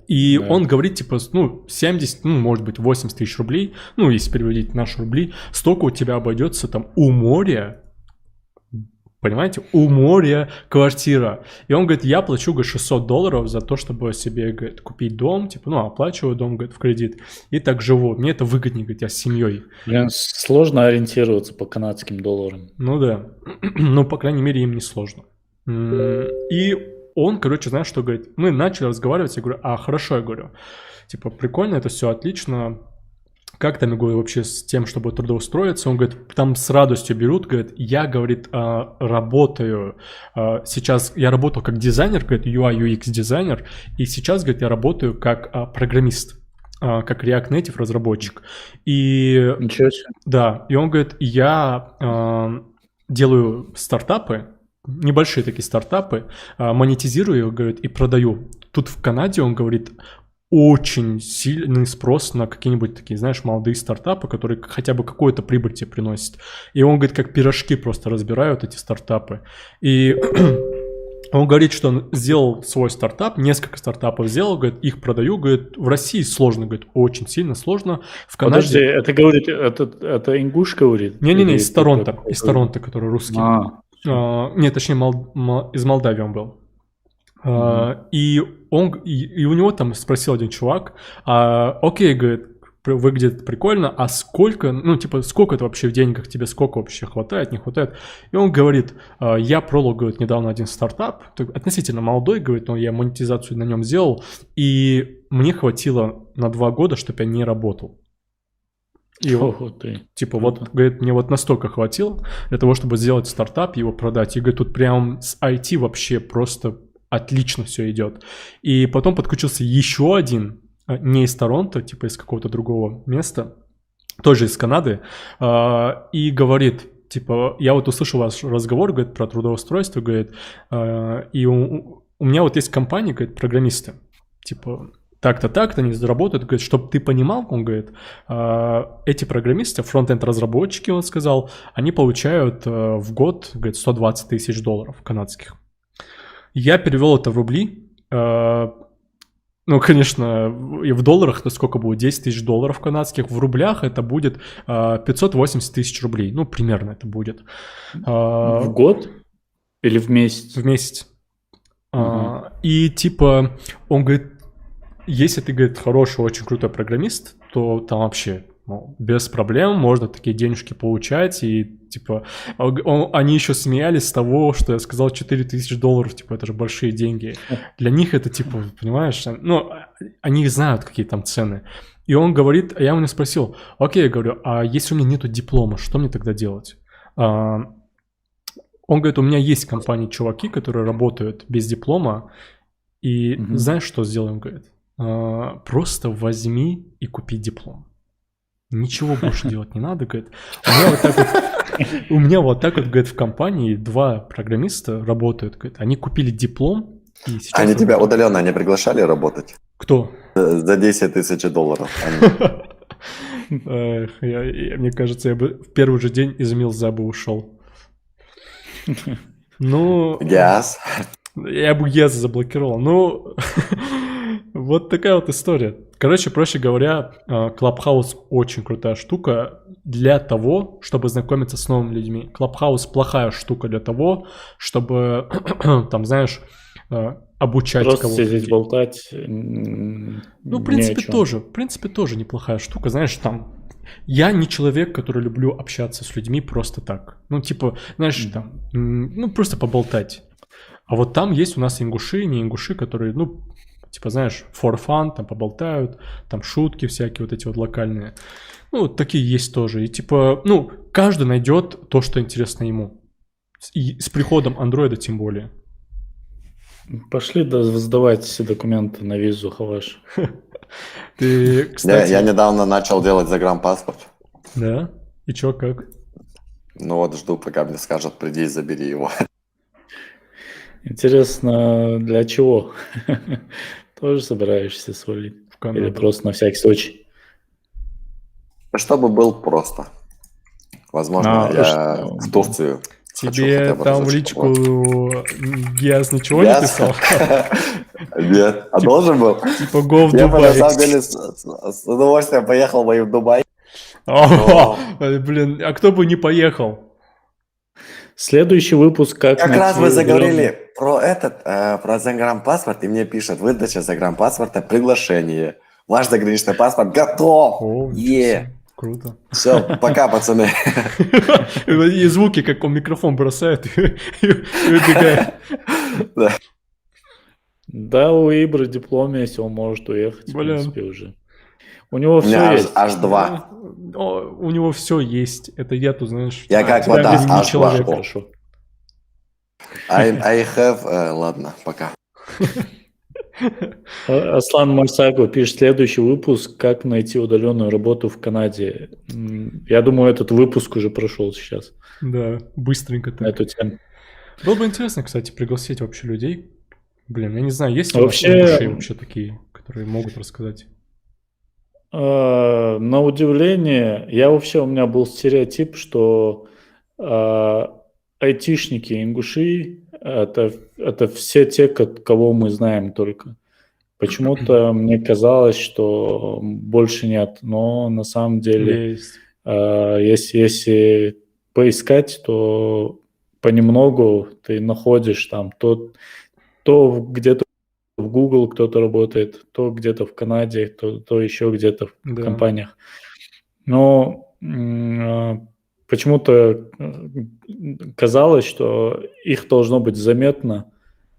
И Да. он говорит, типа, 70, может быть, 80 тысяч рублей, если переводить в наши рубли, столько у тебя обойдется там у моря, понимаете, у моря квартира. И он говорит, я плачу, говорит, 600 долларов за то, чтобы себе, говорит, купить дом, типа, оплачиваю дом, говорит, в кредит, и так живу. Мне это выгоднее, говорит, я с семьей. Блин, сложно ориентироваться по канадским долларам. Ну да, по крайней мере, им не сложно. И он, короче, знаешь, что говорит? Мы начали разговаривать, я говорю, хорошо, я говорю, типа, прикольно, это все отлично. Как там, я говорю, вообще с тем, чтобы трудоустроиться? Он говорит, там с радостью берут, говорит, я, говорит, работаю, сейчас я работал как дизайнер, говорит, UI, UX дизайнер, и сейчас, говорит, я работаю как программист, как React Native разработчик. И Ничего себе. да, и он говорит, я делаю стартапы, небольшие такие стартапы, монетизирую, говорит, и продаю. Тут в Канаде, он говорит, очень сильный спрос на какие-нибудь такие, знаешь, молодые стартапы, которые хотя бы какую-то прибыль тебе приносят. И он говорит, как пирожки просто разбирают эти стартапы. И он говорит, что он сделал свой стартап, несколько стартапов сделал, говорит, их продаю, говорит, в России сложно, говорит, очень сильно сложно. В Канаде... Подожди, это говорит, это ингуш говорит? Не-не-не, из Торонто, который русский. Нет, точнее, из Молдавии он был. И у него там спросил один чувак, окей, говорит, выглядит прикольно, а сколько, сколько это вообще в деньгах тебе, сколько вообще хватает, не хватает? И он говорит, я пробовал, говорит, недавно один стартап, относительно молодой, говорит, но я монетизацию на нем сделал, и мне хватило на 2 года, чтобы я не работал. И вот, говорит, мне вот настолько хватило для того, чтобы сделать стартап, его продать. И говорит, тут прям с IT вообще просто отлично все идет. И потом подключился еще один, не из Торонто, типа из какого-то другого места, тоже из Канады, и говорит, типа, я вот услышал ваш разговор, говорит, про трудоустройство, говорит, и у меня вот есть компания, говорит, программисты, типа, так-то они заработают, говорит, чтобы ты понимал, он говорит, эти программисты, фронт-энд разработчики, он сказал, они получают в год, говорит, 120 тысяч долларов канадских. Я перевел это в рубли, конечно, и в долларах это сколько будет, 10 тысяч долларов канадских, в рублях это будет 580 тысяч рублей, примерно это будет. В год или в месяц? В месяц. И типа, он говорит, если ты, говорит, хороший, очень крутой программист, то там вообще без проблем можно такие денежки получать. И типа они еще смеялись с того, что я сказал 4000 долларов, типа это же большие деньги. Для них это типа, понимаешь, они знают, какие там цены. И он говорит, я его не спросил, окей, я говорю, а если у меня нету диплома, что мне тогда делать? Он говорит, у меня есть в компании чуваки, которые работают без диплома, и знаешь, что сделаем, говорит? Просто возьми и купи диплом. Ничего больше делать не надо, говорит. У меня вот так вот, говорит, в компании 2 программиста работают, говорит. Они купили диплом. И сейчас они тебя удаленно не приглашали работать? Кто? За 10 тысяч долларов. Мне кажется, я бы в первый же день из Милза бы ушел. Ну, Yes. я бы Yes заблокировал. Ну, вот такая вот история. Короче, проще говоря, Clubhouse очень крутая штука для того, чтобы знакомиться с новыми людьми. Clubhouse плохая штука для того, чтобы, там, знаешь, обучать Просто кого-то. сидеть болтать. Ну, в принципе, тоже неплохая штука. Знаешь, там, я не человек, который люблю общаться с людьми просто так. Ну, типа, знаешь, там, ну, просто поболтать. А вот там есть у нас ингуши, не ингуши, которые, ну, типа, знаешь, for fun, там поболтают, там шутки всякие вот эти вот локальные. Ну, вот такие есть тоже. И типа, ну, каждый найдет то, что интересно ему. И с приходом андроида тем более. Пошли сдавать все документы на визу, Хаваш. Ты, кстати... Я недавно начал делать загранпаспорт. Да? И чё, как? Ну вот жду, пока мне скажут, приди и забери его. Интересно, для чего? Тоже собираешься свалить? В Канаду. Или просто на всякий случай? Чтобы был просто. Возможно, я в Турцию хочу Тебе хотя бы там в разочек личку побывать. Гиас ничего не Yes. писал? Нет, а должен был? Типа go в Я бы на Дубай. самом деле с удовольствием поехал бы и в Дубай. О, блин, а кто бы не поехал? Следующий выпуск как Раз вы найти заговорили про загранпаспорт, и мне пишут, выдача загранпаспорта, приглашение. Ваш заграничный паспорт готов. О, круто. Все, пока, пацаны. И звуки, как он микрофон бросает и убегает. Да, у Ибры диплом есть, он может уехать, в Блин. принципе, уже. У него У все меня есть. аж два. У него все есть. Это я тут, знаешь. Я как тебя вода, без аж человека. два. Хорошо. I have... Ладно, пока. Аслан Марсаго пишет следующий выпуск «Как найти удаленную работу в Канаде». Я думаю, этот выпуск уже прошел сейчас Да, быстренько на так. эту тему. Было бы интересно, кстати, пригласить вообще людей. Блин, я не знаю, есть ли Вообще- у вас вообще такие, которые могут рассказать? На удивление, у меня был стереотип, что айтишники, ингуши это все те, кого мы знаем только. Почему-то мне казалось, что больше нет, но на самом деле, Есть. если поискать, то понемногу ты находишь там то где-то в Google кто-то работает, то где-то в Канаде, то еще где-то в Да. компаниях. Но почему-то казалось, что их должно быть заметно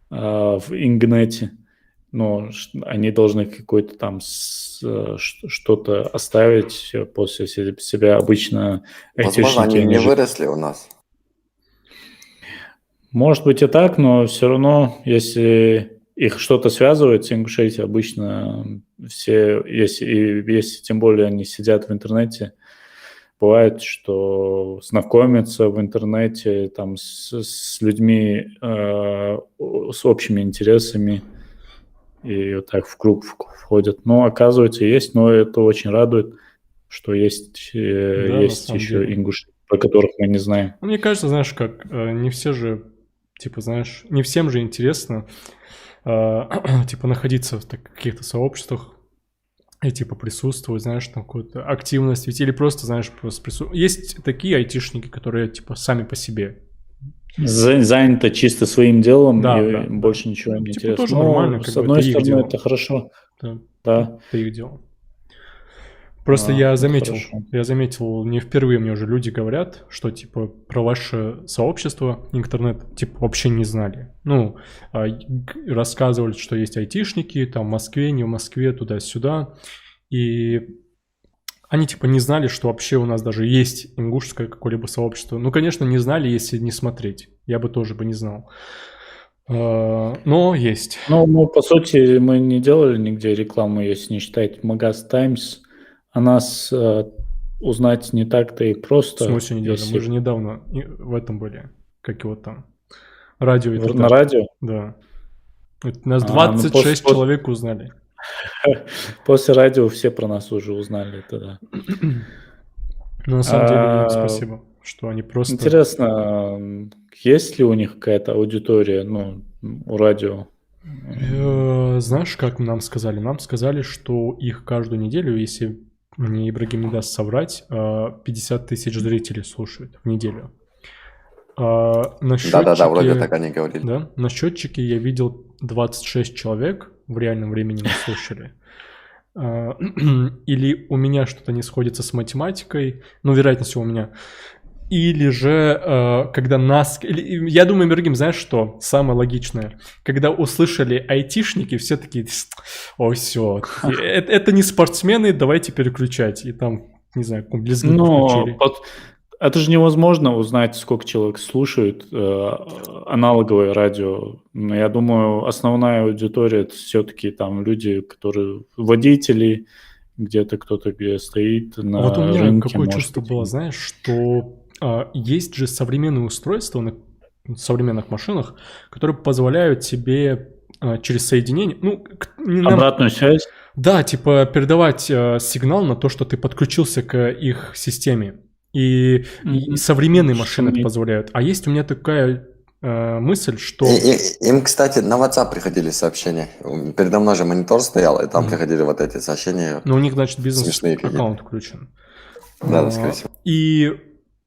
в Ингнете. Но они должны какой-то там что-то оставить после себя обычно Возможно, айтишники. они не же- выросли у нас. Может быть и так, но все равно, если их что-то связывает с Ингушетией, обычно все, если тем более они сидят в интернете, бывает, что знакомятся в интернете там с людьми с общими интересами и вот так в круг входят. Но оказывается есть, но это очень радует, что есть на самом еще деле. ингуши, про которых мы не знаем. Ну, мне кажется, знаешь, как не все же, типа, знаешь, не всем же интересно, типа, находиться в каких-то сообществах и, типа, присутствовать, знаешь, там какую-то активность, ведь или просто, знаешь, просто присутствовать. Есть такие айтишники, которые, типа, сами по себе. Занято чисто своим делом, Да, и да, больше ничего не Типа, интересно. тоже Но, нормально, как с бы, одной это их стороны, дело. это хорошо. Да, Да. это их дело. Просто Да, я это заметил, не впервые мне уже люди говорят, что, типа, про ваше сообщество, интернет, типа, вообще не знали. Ну, рассказывали, что есть айтишники, там, в Москве, не в Москве, туда-сюда. И они, типа, не знали, что вообще у нас даже есть ингушское какое-либо сообщество. Ну, конечно, не знали, если не смотреть. Я бы тоже бы не знал. Но есть. Ну, по сути, мы не делали нигде рекламу, если не считать Магаз Таймс. О нас узнать не так-то и просто. В смысле не делали? если- Мы же недавно в этом были. Как его там? Радио. На радио? Да. Нас Ну, 26 после- человек узнали. После радио все про нас уже узнали тогда. Но на самом деле им А, спасибо, что они просто... Интересно, есть ли у них какая-то аудитория, у радио? Знаешь, как нам сказали? Нам сказали, что их каждую неделю, если мне Ибрагим не даст соврать, 50 тысяч зрителей слушают в неделю. На Да-да-да, вроде счетчике, так они говорили. да, на счетчике я видел 26 человек в реальном времени нас слушали. Или у меня что-то не сходится с математикой, вероятнее всего у меня. Или же, когда нас... Я думаю, Ибрагим, знаешь что? Самое логичное. Когда услышали айтишники, все такие, ой, все, это не спортсмены, давайте переключать. И там, не знаю, близки включили. Это же невозможно узнать, сколько человек слушает аналоговое радио. Но я думаю, основная аудитория это все-таки там люди, которые водители, где-то кто-то где стоит на Вот у меня рынке. какое чувство было, знаешь, что есть же современные устройства на современных машинах, которые позволяют тебе через соединение... Обратную связь? Да, типа передавать сигнал на то, что ты подключился к их системе. И современные машины это позволяют. А есть у меня такая мысль, что... Им, кстати, на WhatsApp приходили сообщения. Передо мной же монитор стоял, и там приходили вот эти сообщения. Но у них, значит, бизнес-аккаунт включен. Да, скорее всего. И,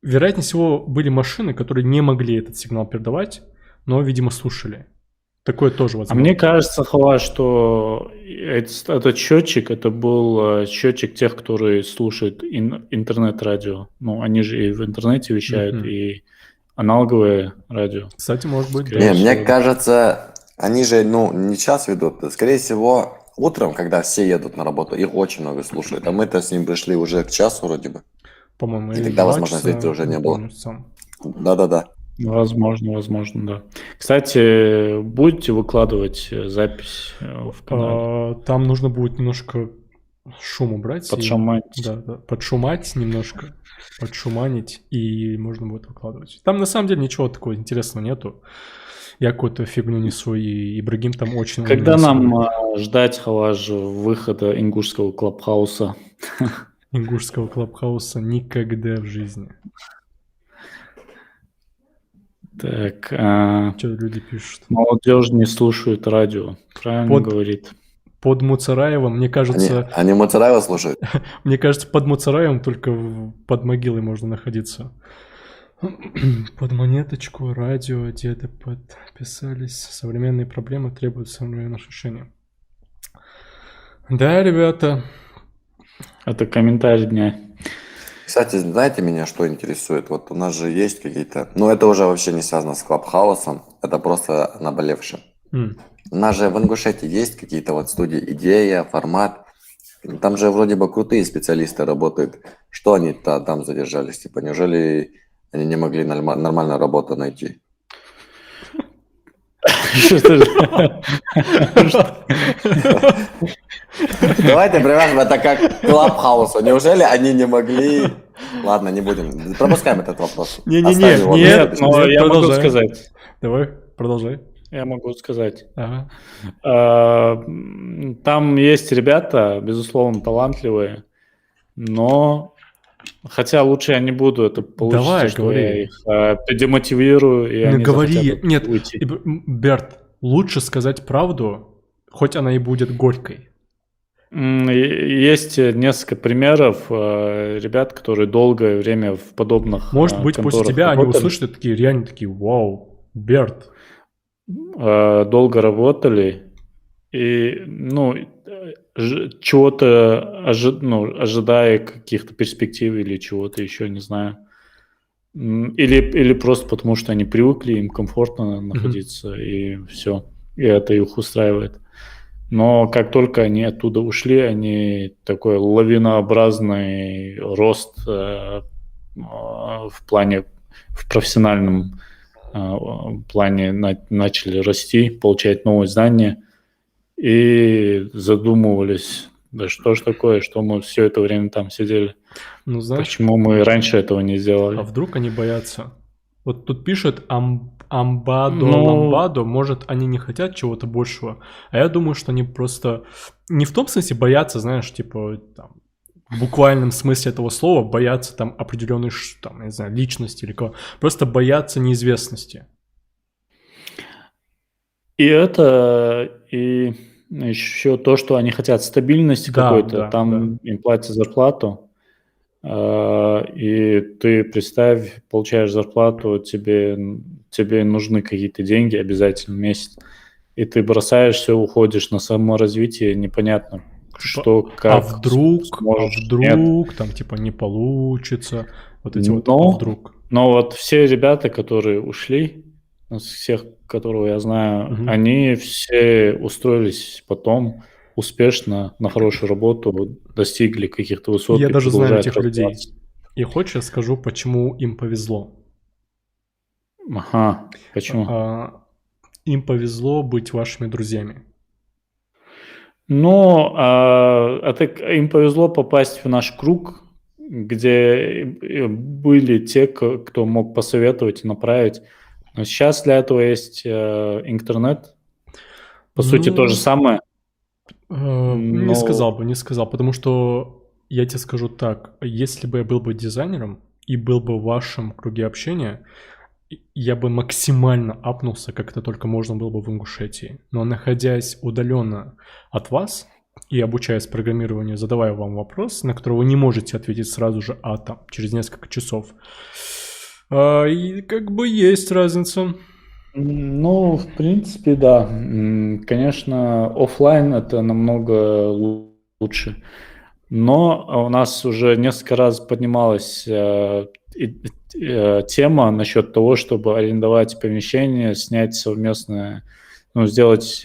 вероятнее всего, были машины, которые не могли этот сигнал передавать, но, видимо, слушали. Такое тоже возможно. А мне кажется, Хава, что этот счетчик, это был счетчик тех, которые слушают интернет-радио. Они же и в интернете вещают, и аналоговое радио. Кстати, может быть, да. Мне кажется, они же, не час ведут. Скорее всего, утром, когда все едут на работу, их очень много слушают. А мы-то с ним пришли уже к часу вроде бы. По-моему, и тогда, возможно, зрителей уже не было. Да-да-да. Возможно, да. Кстати, будете выкладывать запись в канале? Там нужно будет немножко шум убрать. Подшумать. Да, подшумать немножко, подшуманить, и можно будет выкладывать. Там на самом деле ничего такого интересного нету. Я какую-то фигню несу, и Ибрагим там очень... Когда нам ждать, Халаж, выхода ингушского клабхауса? Ингушского клабхауса никогда в жизни. Так, что люди пишут? Молодежь не слушает радио, правильно говорит. Под Муцараевым, мне кажется... Они Муцараева слушают? Мне кажется, под Муцараевым только под могилой можно находиться. Под монеточку, радио, деды подписались. Современные проблемы требуют современного решения. Да, ребята. Это комментарий дня. Кстати, знаете, меня что интересует? Вот у нас же есть какие-то... это уже вообще не связано с Клабхаусом. Это просто наболевшее. У нас же в Ингушетии есть какие-то вот студии «Идея», «Формат». Там же вроде бы крутые специалисты работают. Что они там задержались? Типа, неужели они не могли нормальную работу найти? Давайте привяжем это как к Клабхаусу. Неужели они не могли... Ладно, не будем. Пропускаем этот вопрос. Нет, но я могу сказать. Давай, продолжай. Я могу сказать. Ага. Там есть ребята, безусловно, талантливые, но... Хотя лучше я не буду, это получится, давай, что говори. я их деммотивирую, и они захотят Нет, уйти. Берт, лучше сказать правду, хоть она и будет горькой. Есть несколько примеров ребят, которые долгое время в подобных Может быть, после тебя работали. Они услышат такие, реально такие, вау, Берт. Долго работали, и, чего-то ожидая каких-то перспектив или чего-то еще, не знаю. Или просто потому, что они привыкли, им комфортно находиться, и все. И это их устраивает. Но как только они оттуда ушли, они такой лавинообразный рост в профессиональном плане начали расти, получать новые знания и задумывались, да что ж такое, что мы все это время там сидели. Знаешь, почему мы раньше этого не сделали? А вдруг они боятся? Вот тут пишет амбадо, Ну, ламбадо, может, они не хотят чего-то большего, а я думаю, что они просто не в том смысле боятся, знаешь, типа, там, в буквальном смысле этого слова, боятся там определенной, там, я не знаю, личности или кого, просто боятся неизвестности. и это, и еще то, что они хотят стабильности Да, какой-то, да, да. там им платят зарплату, и ты представь, получаешь зарплату, тебе нужны какие-то деньги обязательно в месяц, и ты бросаешь все, уходишь на саморазвитие, непонятно, что, А как вдруг, сможешь, нет. там, типа, не получится, вот эти вот, а Но, вдруг. но вот все ребята, которые ушли, из всех, которого я знаю, Мгм. они все устроились потом успешно на хорошую работу, достигли каких-то высот Я и даже знаю продолжают этих людей. развиваться. И хочешь, я скажу, почему им повезло? Ага, почему? Им повезло быть вашими друзьями. Ну, им повезло попасть в наш круг, где были те, кто мог посоветовать и направить. Но сейчас для этого есть интернет. По сути, то же Ну, самое, не но сказал, потому что я тебе скажу так, если бы я был бы дизайнером и был бы в вашем круге общения, я бы максимально апнулся, как это только можно было бы в Ингушетии. Но находясь удаленно от вас и обучаясь программированию, задавая вам вопрос, на который вы не можете ответить сразу же, а там через несколько часов, и как бы есть разница. ну, в принципе, да. Конечно, оффлайн это намного лучше. Но у нас уже несколько раз поднималась тема насчет того, чтобы арендовать помещение, снять совместное, ну, сделать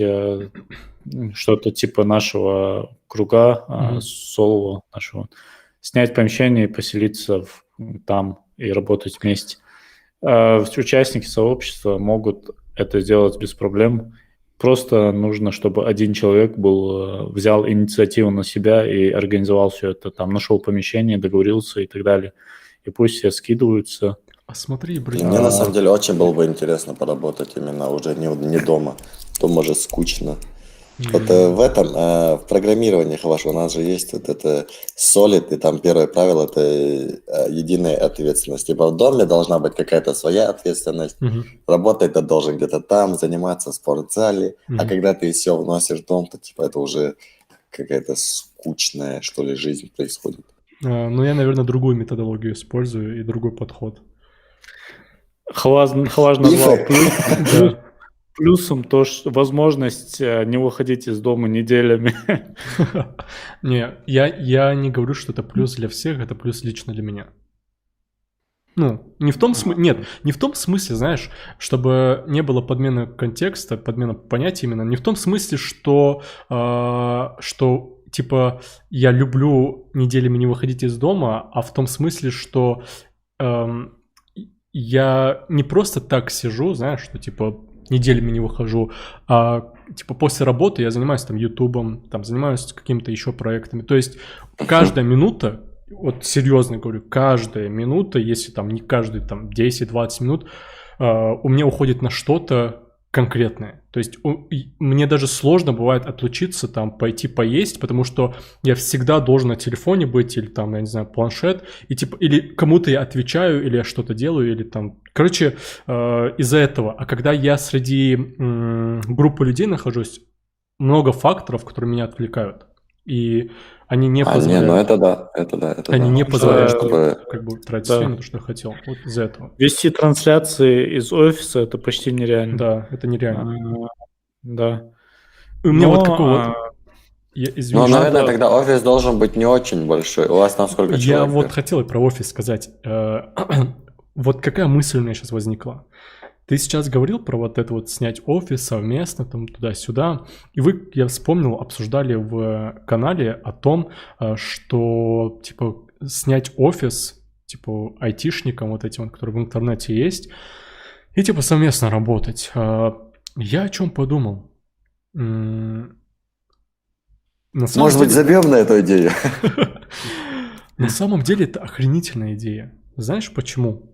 что-то типа нашего круга, Мгм. соло нашего, снять помещение и поселиться там и работать вместе. Участники сообщества могут это сделать без проблем. Просто нужно, чтобы один человек взял инициативу на себя и организовал все это, там, нашел помещение, договорился и так далее. И пусть все скидываются. А смотри, И мне на самом блин, деле очень было бы интересно поработать именно уже не дома. Дома же скучно. Вот в этом, в программировании, Хаваш, у нас же есть вот это Solid, и там первое правило – это единая ответственность. Типа в доме должна быть какая-то своя ответственность, мгм, работать ты должен где-то там, заниматься в спортзале, а мгм. когда ты все вносишь в дом, то типа это уже какая-то скучная, что ли, жизнь происходит. Ну, я, наверное, другую методологию использую и другой подход. Хаваж назвал Ифы. Да. плюсом то, что возможность не выходить из дома неделями. Не, я не говорю, что это плюс для всех, это плюс лично для меня. Ну, не в том смысле, нет, не в том смысле, знаешь, чтобы не было подмены контекста, подмена понятия именно, не в том смысле, что типа я люблю неделями не выходить из дома, а в том смысле, что эм, я не просто так сижу, знаешь, что типа неделями не выхожу, а типа после работы я занимаюсь там ютубом, там занимаюсь какими-то еще проектами. То есть каждая минута, вот серьезно говорю, каждая минута, если там не каждые там 10-20 минут, у меня уходит на что-то конкретное. То есть мне даже сложно бывает отлучиться, там, пойти поесть, потому что я всегда должен на телефоне быть, или там, я не знаю, планшет, и типа, или кому-то я отвечаю, или я что-то делаю, или там, короче, из-за этого. А когда я среди группы людей нахожусь, много факторов, которые меня отвлекают, и они не Ну позволяют, это да, это да, это они да. не позволяют Чтобы как бы тратить Да. время на то, что я хотел. Вот из-за этого. Вести трансляции из офиса это почти нереально. Да, это нереально. Да. И у меня вот Но какой вот, извини, ну, что наверное, тогда офис должен быть не очень большой. У вас там сколько я человек? вот хотел и про офис сказать. Вот какая мысль у меня сейчас возникла. Ты сейчас говорил про вот это вот снять офис совместно, там туда-сюда. И вы, я вспомнил, обсуждали в канале о том, что, типа, снять офис, типа, айтишникам вот этим, вот, которые в интернете есть, и, типа, совместно работать. Я о чем подумал? На самом Может быть, деле, забьем на эту идею? на самом деле это охренительная идея. Знаешь почему?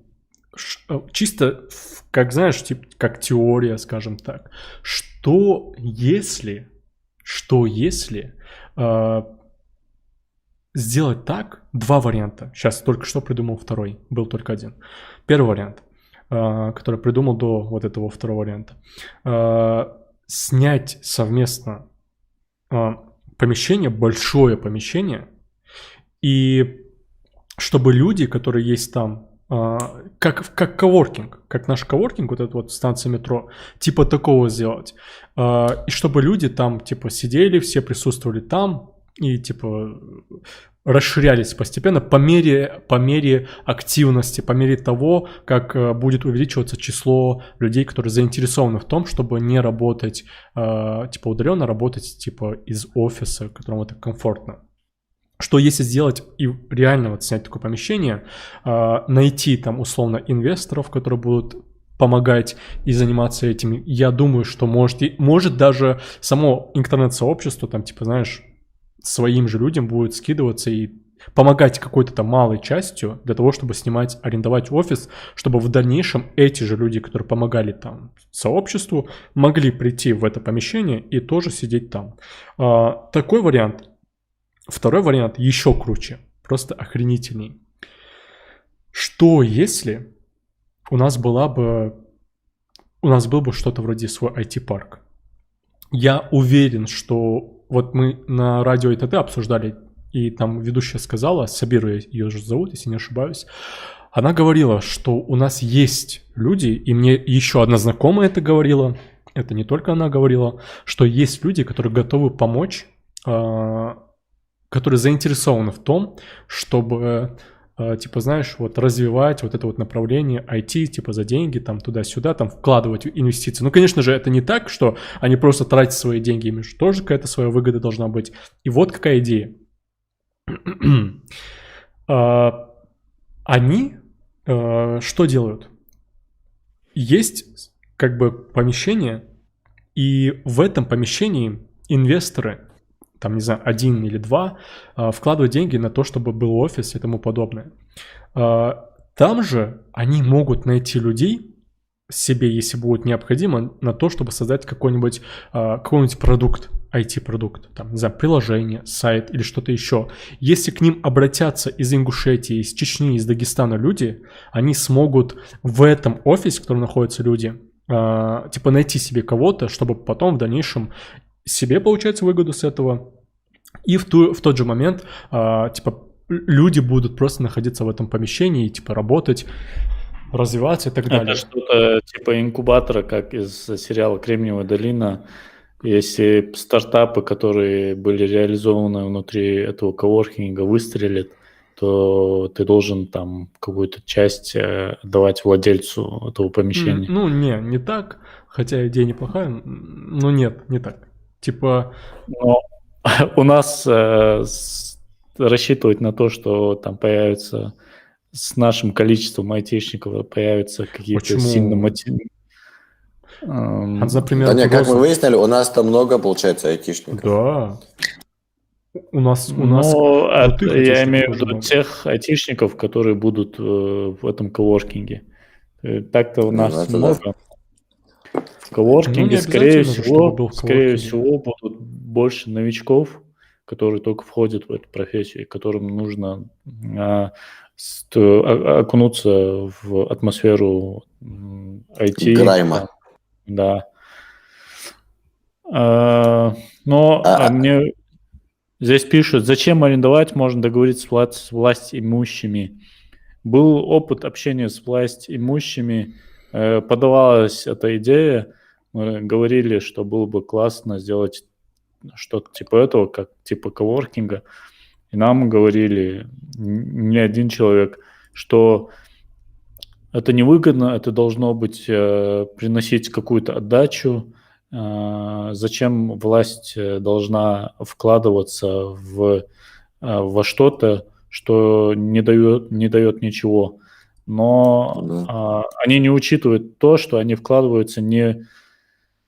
чисто, как знаешь, типа, как теория, скажем так, что если сделать так, два варианта. Сейчас только что придумал второй, был только один. Первый вариант, который придумал до вот этого второго варианта. Снять совместно помещение, большое помещение, и чтобы люди, которые есть там, как коворкинг, как наш коворкинг, вот эта вот станция метро, типа такого сделать. И чтобы люди там, типа, сидели, все присутствовали там, и, типа, расширялись постепенно по мере активности, по мере того, как будет увеличиваться число людей, которые заинтересованы в том, чтобы не работать, типа, удаленно, работать, типа, из офиса, которому это комфортно. Что если сделать и реально вот снять такое помещение, найти там условно инвесторов, которые будут помогать и заниматься этим, я думаю, что может даже само интернет-сообщество там, типа, знаешь, своим же людям будет скидываться и помогать какой-то там малой частью для того, чтобы арендовать офис, чтобы в дальнейшем эти же люди, которые помогали там сообществу, могли прийти в это помещение и тоже сидеть там. Такой вариант. Второй вариант еще круче, просто охренительней. Что если у нас был бы что-то вроде свой IT-парк? Я уверен, что вот мы на радио ИТТ обсуждали, и там ведущая сказала, Сабира ее же зовут, если не ошибаюсь, она говорила, что у нас есть люди, и мне еще одна знакомая это говорила, это не только она говорила, что есть люди, которые готовы помочь, которые заинтересованы в том, чтобы, типа, знаешь, вот развивать вот это вот направление IT, типа, за деньги, там, туда-сюда, там, вкладывать инвестиции. Ну, конечно же, это не так, что они просто тратят свои деньги, им же тоже какая-то своя выгода должна быть. И вот какая идея. Они что делают? Есть, как бы, помещение, и в этом помещении инвесторы, там, не знаю, 1 или 2, вкладывают деньги на то, чтобы был офис и тому подобное. Там же они могут найти людей себе, если будет необходимо, на то, чтобы создать какой-нибудь продукт, IT-продукт, там, не знаю, приложение, сайт или что-то еще. Если к ним обратятся из Ингушетии, из Чечни, из Дагестана люди, они смогут в этом офисе, в котором находятся люди, типа найти себе кого-то, чтобы потом в дальнейшем себе получать выгоду с этого. И в тот же момент, типа, люди будут просто находиться в этом помещении, типа, работать, развиваться и так далее. Это что-то типа инкубатора, как из сериала «Кремниевая долина». Если стартапы, которые были реализованы внутри этого коворкинга, выстрелят, то ты должен там какую-то часть давать владельцу этого помещения. Ну, не так, хотя идея неплохая, но нет, не так. Типа... Но у нас рассчитывать на то, что там появится с нашим количеством айтишников появятся какие-то сильно мотивированные. Например, да нет, как мы выяснили, у нас там много, получается, айтишников. Да. У нас я имею в виду тех айтишников, которые будут в этом коворкинге. Так-то у нас много. В коворкинге, скорее всего, будут больше новичков, которые только входят в эту профессию, и которым нужно окунуться в атмосферу IT. Грайма. Да. Мне здесь пишут, зачем арендовать, можно договориться с властимущими. Был опыт общения с властимущими, подавалась эта идея, мы говорили, что было бы классно сделать что-то типа этого, как типа коворкинга. И нам говорили, не один человек, что это невыгодно, это должно быть приносить какую-то отдачу. Зачем власть должна вкладываться во что-то, что не дает ничего. Но они не учитывают то, что они вкладываются не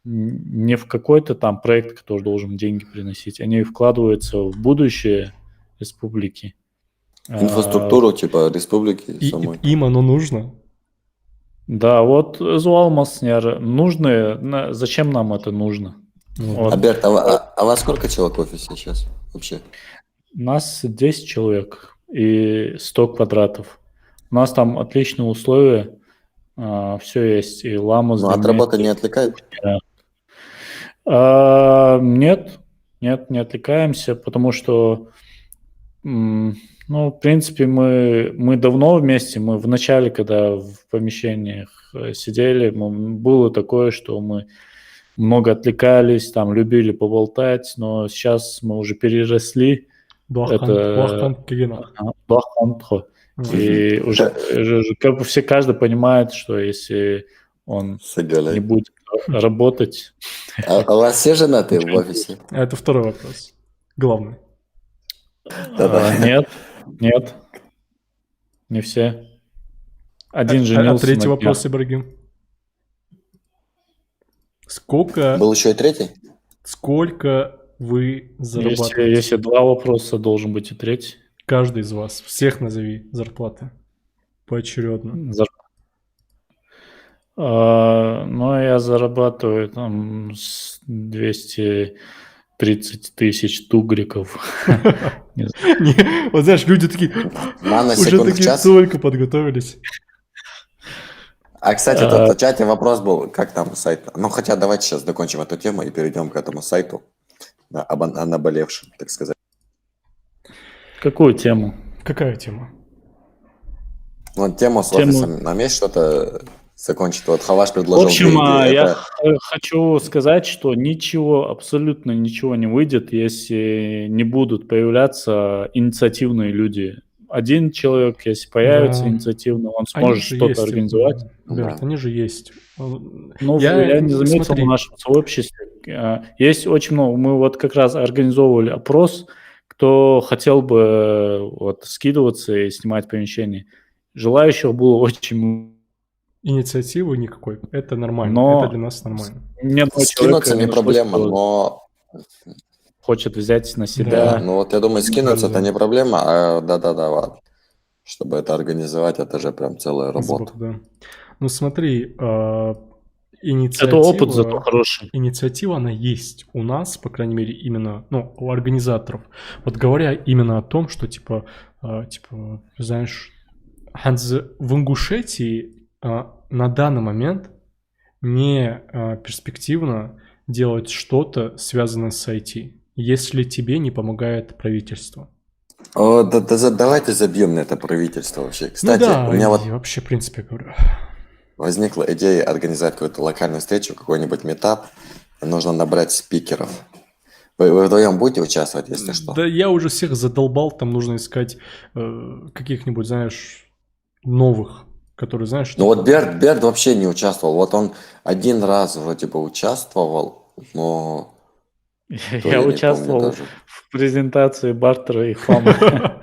в какой-то там проект, который должен деньги приносить. Они вкладываются в будущее республики. Инфраструктуру типа республики самой. Им оно нужно. Да, вот Зуалмаснер, зачем нам это нужно? Ну, Вот. Берт, а вас сколько человек в офисе сейчас вообще? Нас 10 человек и 100 квадратов. У нас там отличные условия, все есть, и ламус, Ну, от работы не отвлекает? Нет, не отвлекаемся, потому что, ну, в принципе, мы давно вместе, мы в начале, когда в помещениях сидели, было такое, что мы много отвлекались, там, любили поболтать, но сейчас мы уже переросли это Блахантхо. И уже как бы каждый понимает, что если он не будет работать... А у вас все женаты в офисе? Это второй вопрос. Главный. Нет, не все. Один женился. А третий вопрос, Ибрагим. Сколько... Был еще и третий? Сколько вы зарабатываете? Если два вопроса, должен быть и третий. Каждый из вас. Всех назови зарплаты. Поочередно. Ну, я зарабатываю там 230 тысяч тугриков. Вот знаешь, люди такие уже такие только подготовились. А, кстати, тут в чате вопрос был, как там сайт. Ну, хотя давайте сейчас закончим эту тему и перейдем к этому сайту, о наболевшем, так сказать. Какую тему? Какая тема? Вот тему с офисом. Нам есть что-то закончить? Вот Хаваш предложил. В общем, я хочу сказать, что абсолютно ничего не выйдет, если не будут появляться инициативные люди. Один человек, если появится инициативный, он сможет что-то организовать. Берт, они же есть. Ну, я не заметил в нашем сообществе. Есть очень много. Мы вот как раз организовывали опрос, кто хотел бы вот скидываться и снимать помещение. Желающих было очень много. Инициативы никакой. Это нормально. Это для нас нормально. Скинуться не проблема, но... Хочет взять на себя. Да, ну вот я думаю, скинуться это не проблема, а ладно. Чтобы это организовать, это же прям целая работа. Да. Ну смотри, инициатива... Это опыт зато хороший. Инициатива, она есть у нас, по крайней мере, именно, у организаторов. Вот говоря именно о том, что, знаешь, в Ингушетии на данный момент не перспективно делать что-то, связанное с IT, если тебе не помогает правительство. Давайте забьем на это правительство вообще. Кстати, у меня вообще, в принципе, говорю. Возникла идея организовать какую-то локальную встречу, какой-нибудь митап, и нужно набрать спикеров. Вы вдвоем будете участвовать, если что? Да я уже всех задолбал, там нужно искать каких-нибудь, знаешь, новых, которые, знаешь... Ну вот Берт вообще не участвовал. Вот он один раз вроде бы участвовал, но... Я участвовал в презентации бартера и хлама.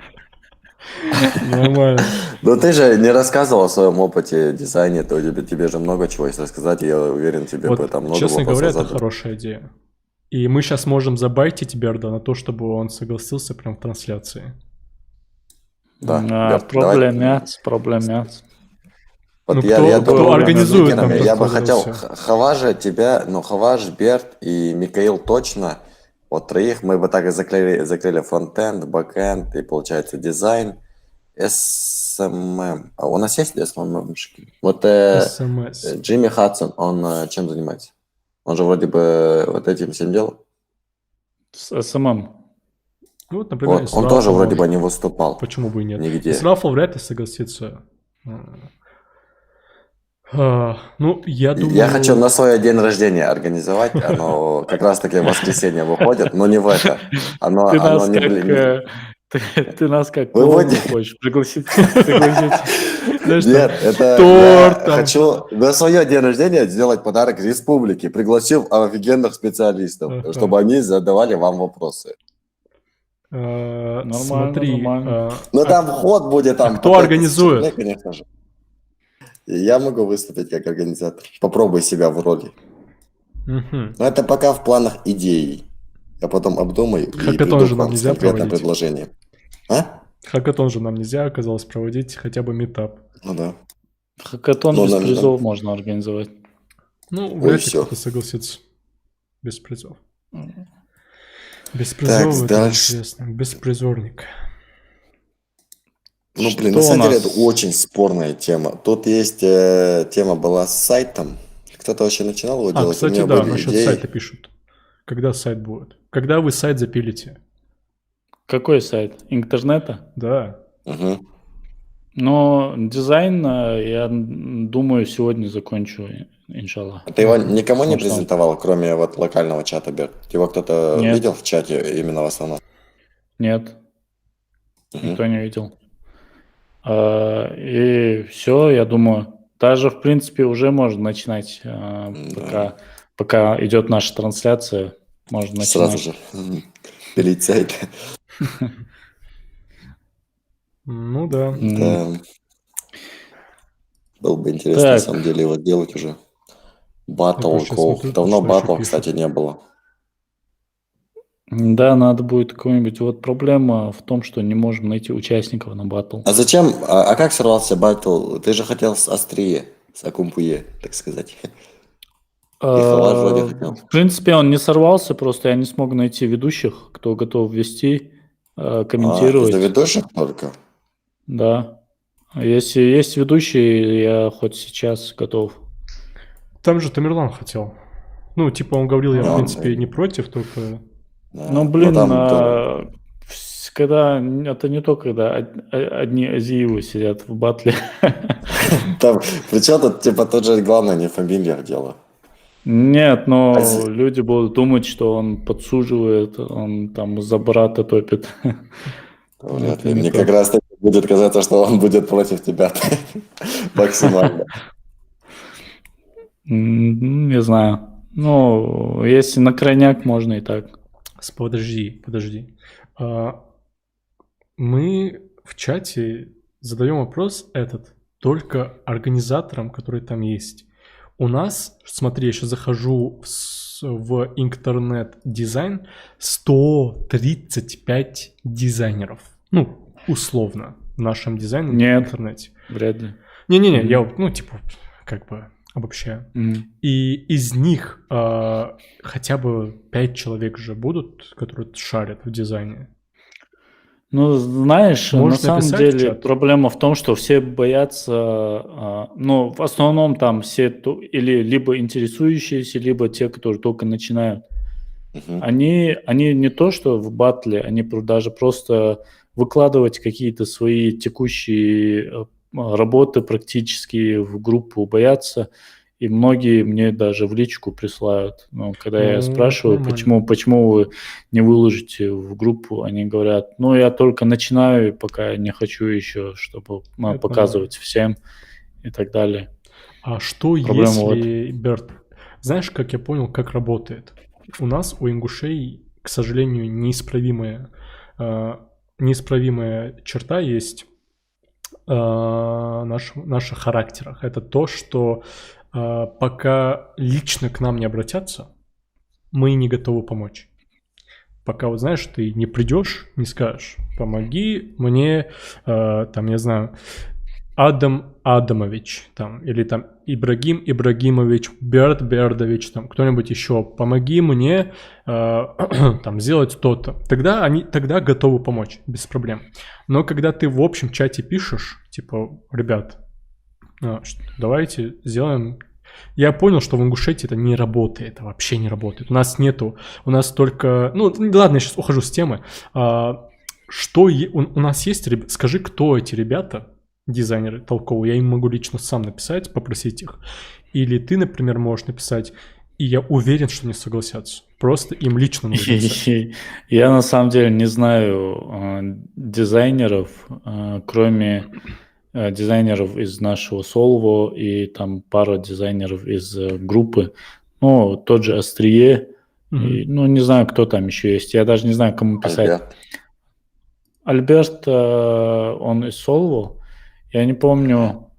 Нормально. Но ты же не рассказывал о своем опыте дизайне, то тебе же много чего есть рассказать, я уверен, тебе бы там много честно говоря, это задать. хорошая идея. И мы сейчас можем забайтить Берда на то, чтобы он согласился прям в трансляции. Да, проблемец. Вот кто организует нам я бы хотел Хаваш, Берт и Микаил точно. Вот троих мы бы так и закрыли фронтенд, бэкенд и, получается, дизайн, SMM. А у нас есть SMM-шки? Вот Джимми Хадсон, он чем занимается? Он же вроде бы вот этим всем делал. С SMM. Вот, например, он тоже вроде бы не выступал. Почему бы и нет? Нигде. Исрафл вряд ли согласится. Ну, я думаю... Я хочу на свой день рождения организовать, оно как раз-таки в воскресенье выходит, но не в это. Ты нас как хочешь пригласить? Нет, это я хочу на свое день рождения сделать подарок республике, пригласив офигенных специалистов, чтобы они задавали вам вопросы. Смотри. Ну там вход будет там. Кто организует? Конечно же. Я могу выступить как организатор. Попробуй себя в роли. Но это пока в планах идеи. Я потом обдумаю и приду к вам с конкретным предложением. Хакатон же нам нельзя оказалось проводить, хотя бы митап. Ну да. Хакатон Ну, без наверное. призов можно организовать. Ну, Ой, вряд ли всё. кто-то согласится. Без призов. М. Без призов это дальше. неинтересно. Беспризорник. Ну, блин, Что на у самом деле нас? это очень спорная тема. Тут есть тема была с сайтом. Кто-то вообще начинал его делать? У Кстати, меня да, были насчет идеи. сайта пишут. Когда сайт будет? Когда вы сайт запилите? Какой сайт? Интернета? Да. Мгм. Но дизайн, я думаю, сегодня закончу, иншаллах. Ты его никому не Потому что презентовал, кроме вот локального чата, Берт? Его кто-то нет, видел в чате именно в основном? нет, Мгм. никто не видел. И все, я думаю, даже в принципе уже можно начинать, Да. пока идет наша трансляция, можно Сразу начинать. же пилить сайт. Ну да. Да. Было бы интересно на Так, самом деле его делать уже. Я Батл просто кол. смотрю, Давно что еще батлов, кстати, пишут. не было. да, надо будет какой-нибудь. Вот проблема в том, что не можем найти участников на батл. А зачем? А как сорвался батл? Ты же хотел с острие, с Акумпуе, так сказать. И Халаш вроде хотел. В принципе, он не сорвался, просто я не смог найти ведущих, кто готов вести, Из-за комментировать. ведущих только? Да. Если есть ведущий, я хоть сейчас готов. Там же Тамерлан хотел. Ну, типа он говорил, я в Ну, принципе не против, только... да. Ну, Ну, блин, там то- когда это не то, когда одни азиевы сидят в батле. там, причем тут, типа, тут же главное не в фамилиях дело. Нет, но Ази- люди будут думать, что он подсуживает, он там за брата топит. Вряд Это ли. не Мне то. как раз таки будет казаться, что он будет против тебя максимально. Не знаю. Ну, если на крайняк, можно и так. Подожди. Мы в чате задаем вопрос этот только организаторам, которые там есть. У нас, смотри, я сейчас захожу в интернет-дизайн, 135 дизайнеров. Ну, условно, в нашем дизайне Нет. в интернете. Вряд ли. Не-не-не, Мгм. я, ну, типа, как бы обобщаю. Мгм. И из них хотя бы 5 человек же будут, которые шарят в дизайне. Ну, знаешь, на Можешь самом написать в деле чат? проблема в том, что все боятся, ну, в основном там все или либо интересующиеся, либо те, которые только начинают. Мгм. Они не то, что в батле, они даже просто выкладывать какие-то свои текущие работы практически в группу боятся. И многие мне даже в личку присылают. Ну, когда я Ну, спрашиваю, это нормально. почему вы не выложите в группу, они говорят, ну, я только начинаю, и пока не хочу еще, чтобы Это показывать всем и так далее. А что Проблема вот. если, Берт, знаешь, как я понял, как работает? У нас, у ингушей, к сожалению, неисправимая черта есть в наших характерах. Это то, что пока лично к нам не обратятся, мы не готовы помочь. Пока, вот знаешь, ты не придешь, не скажешь, помоги мне, там, я знаю, Адам Адамович, там, или там Ибрагим Ибрагимович, Берд Бердович, там, кто-нибудь еще, помоги мне там сделать то-то. Тогда готовы помочь, без проблем. Но когда ты в общем чате пишешь, типа, ребят, давайте сделаем... Я понял, что в Ингушетии это не работает, это вообще не работает. У нас только... Ну, ладно, я сейчас ухожу с темы. У нас есть... Скажи, кто эти ребята, дизайнеры толковые, я им могу лично сам написать, попросить их. Или ты, например, можешь написать, и я уверен, что они согласятся. Просто им лично нужно написать. Я на самом деле не знаю дизайнеров, кроме дизайнеров из нашего Solvo и там пара дизайнеров из группы. Ну, тот же Острие. И, ну, не знаю, кто там еще есть. Я даже не знаю, кому писать. Альберт, он из Solvo. Я не помню.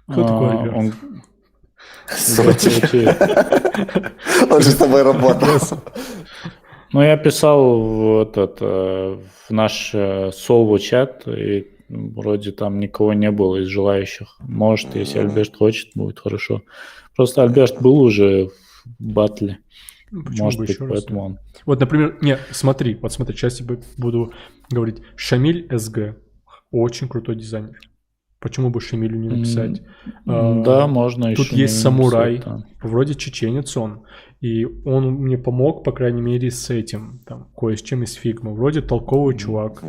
Кто такой Альберт? Он же с тобой работал. Ну, я писал в наш Solvo чат, и вроде там никого не было из желающих. Может, если Альберт хочет, будет хорошо. Просто Альберт был уже в батле. Почему Может бы быть, еще раз? поэтому он... Вот, например, смотри, сейчас я буду говорить. Шамиль СГ. Очень крутой дизайнер. Почему бы Шамилю не написать? Да, можно Тут еще есть не самурай, написать, да. вроде чеченец он. И он мне помог, по крайней мере, с этим. Там, кое с чем из фигмы. Вроде толковый чувак.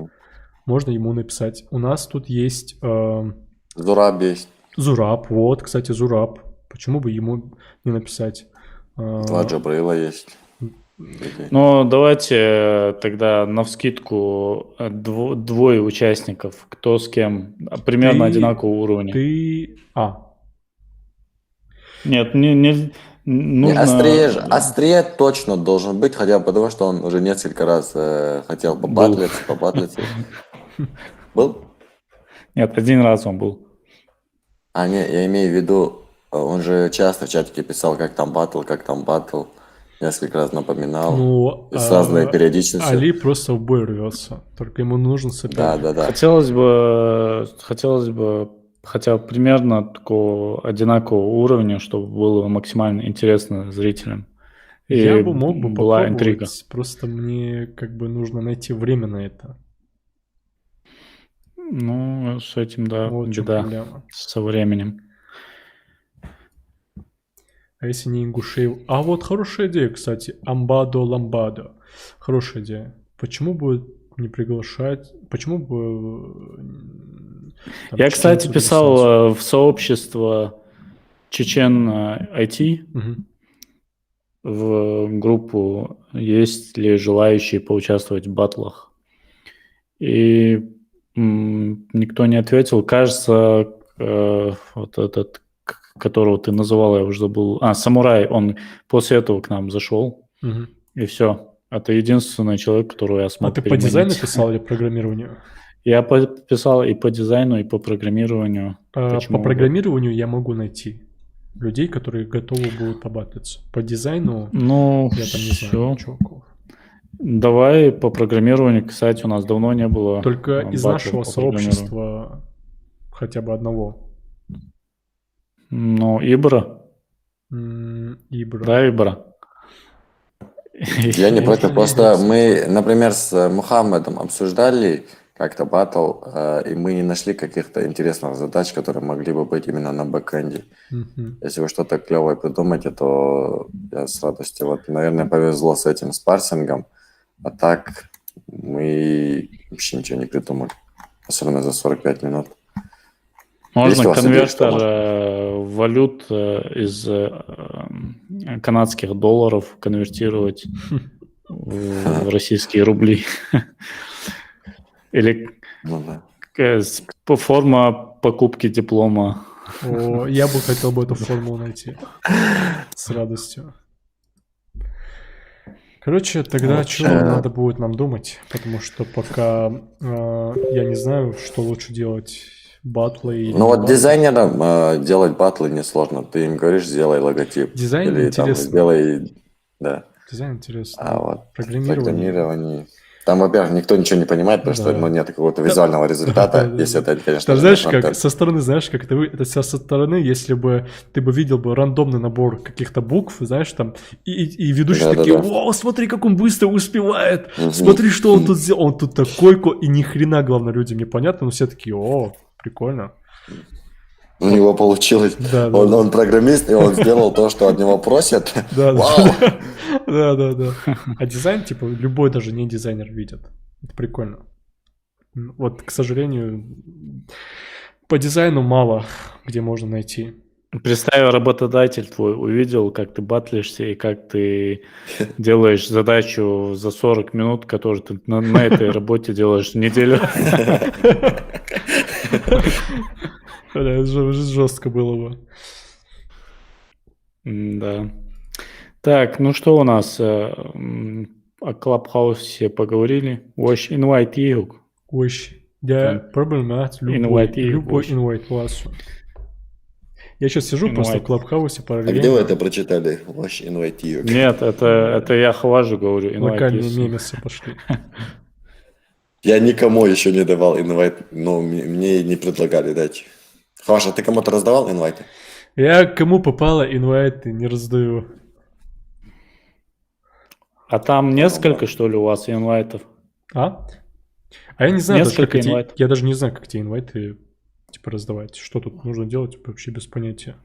Можно ему написать. У нас тут есть... Зураб есть. Зураб, вот, кстати, Зураб. Почему бы ему не написать? Два Джабрейла есть. Ну, давайте тогда навскидку двое участников. Кто с кем? Примерно одинакового уровня. Нет, не нужно... Острее точно должен быть, хотя бы потому, что он уже несколько раз хотел побатлиться. Был? Нет, один раз он был. Не, я имею в виду, он же часто в чатике писал, как там батл. Несколько раз напоминал. И с разной периодичностью. Али просто в бой рвется. Только ему нужен соперник. Да. Хотелось бы хотя бы примерно такого одинакового уровня, чтобы было максимально интересно зрителям. И я бы мог бы была попробовать, интрига. Просто мне как бы нужно найти время на это. Ну, с этим, да, Вот в чем беда проблема. со временем. А если не Ингушеев? А вот хорошая идея, кстати. Амбадо-ламбадо. Хорошая идея. Почему бы не приглашать? Почему бы... Я, кстати, писал в сообщество Чечен IT, в группу, есть ли желающие поучаствовать в батлах. И никто не ответил. Кажется, вот этот, которого ты называл, я уже забыл. Самурай, он после этого к нам зашел. И все. Это единственный человек, которого я смог ты по дизайну писал или программированию? Я писал и по дизайну, и по программированию. По программированию я могу найти людей, которые готовы будут побатлиться. По дизайну я там не знаю чуваков. Давай по программированию, кстати, у нас давно не было. Только из нашего сообщества хотя бы одного. Ну, Ибра. Ибра. Да, Ибра. Я не против, просто мы, например, с Мухаммедом обсуждали как-то батл, и мы не нашли каких-то интересных задач, которые могли бы быть именно на бэкэнде. Если вы что-то клевое придумаете, то я с радостью. Вот, наверное, повезло с этим, с парсингом, а так мы вообще ничего не придумали. Особенно за 45 минут. Можно конвертер валют из канадских долларов конвертировать в российские рубли. Или форма покупки диплома. Я бы хотел бы эту формулу найти. С радостью. Короче, тогда надо будет нам думать, потому что пока я не знаю, что лучше делать. Батлы или... Ну вот дизайнерам делать батлы несложно. Ты им говоришь, сделай логотип. Дизайн или интересно. Там, сделай... Да. Дизайн интересно. А вот программирование. Там, во-первых, никто ничего не понимает, потому что нет какого-то визуального результата, если это, конечно... Там, знаешь, как со стороны, это со стороны, если бы ты бы видел бы рандомный набор каких-то букв, знаешь, там, и ведущие такие, вау, смотри, как он быстро успевает, смотри, что он тут сделал, он тут такой, и ни хрена, главное, людям непонятно, но все такие, прикольно. У него получилось. Он программист, и он сделал то, что от него просят. Вау! Да. А дизайн, типа, любой даже не дизайнер видит. Это прикольно. Вот, к сожалению, по дизайну мало где можно найти. Представь, работодатель твой увидел, как ты батлишься и как ты делаешь задачу за 40 минут, которую ты на этой работе делаешь неделю. Жестко было бы. Да. Так, ну что у нас? О Клабхаусе поговорили. Watch invite you. Watch. Да, проблема. Любой invite классу. Я сейчас сижу просто в Клабхаусе параллельно. А где вы это прочитали? Watch invite you. Нет, это я Хважу говорю. Локальные мемесы пошли. Я никому еще не давал инвайт, но мне не предлагали дать. Хаша, ты кому-то раздавал инвайты? Я кому попало инвайты не раздаю. А там несколько, что ли, у вас инвайтов? А? А я не знаю даже, как Несколько эти... инвайтов. Я даже не знаю, как эти инвайты типа раздавать. Что тут нужно делать, вообще без понятия.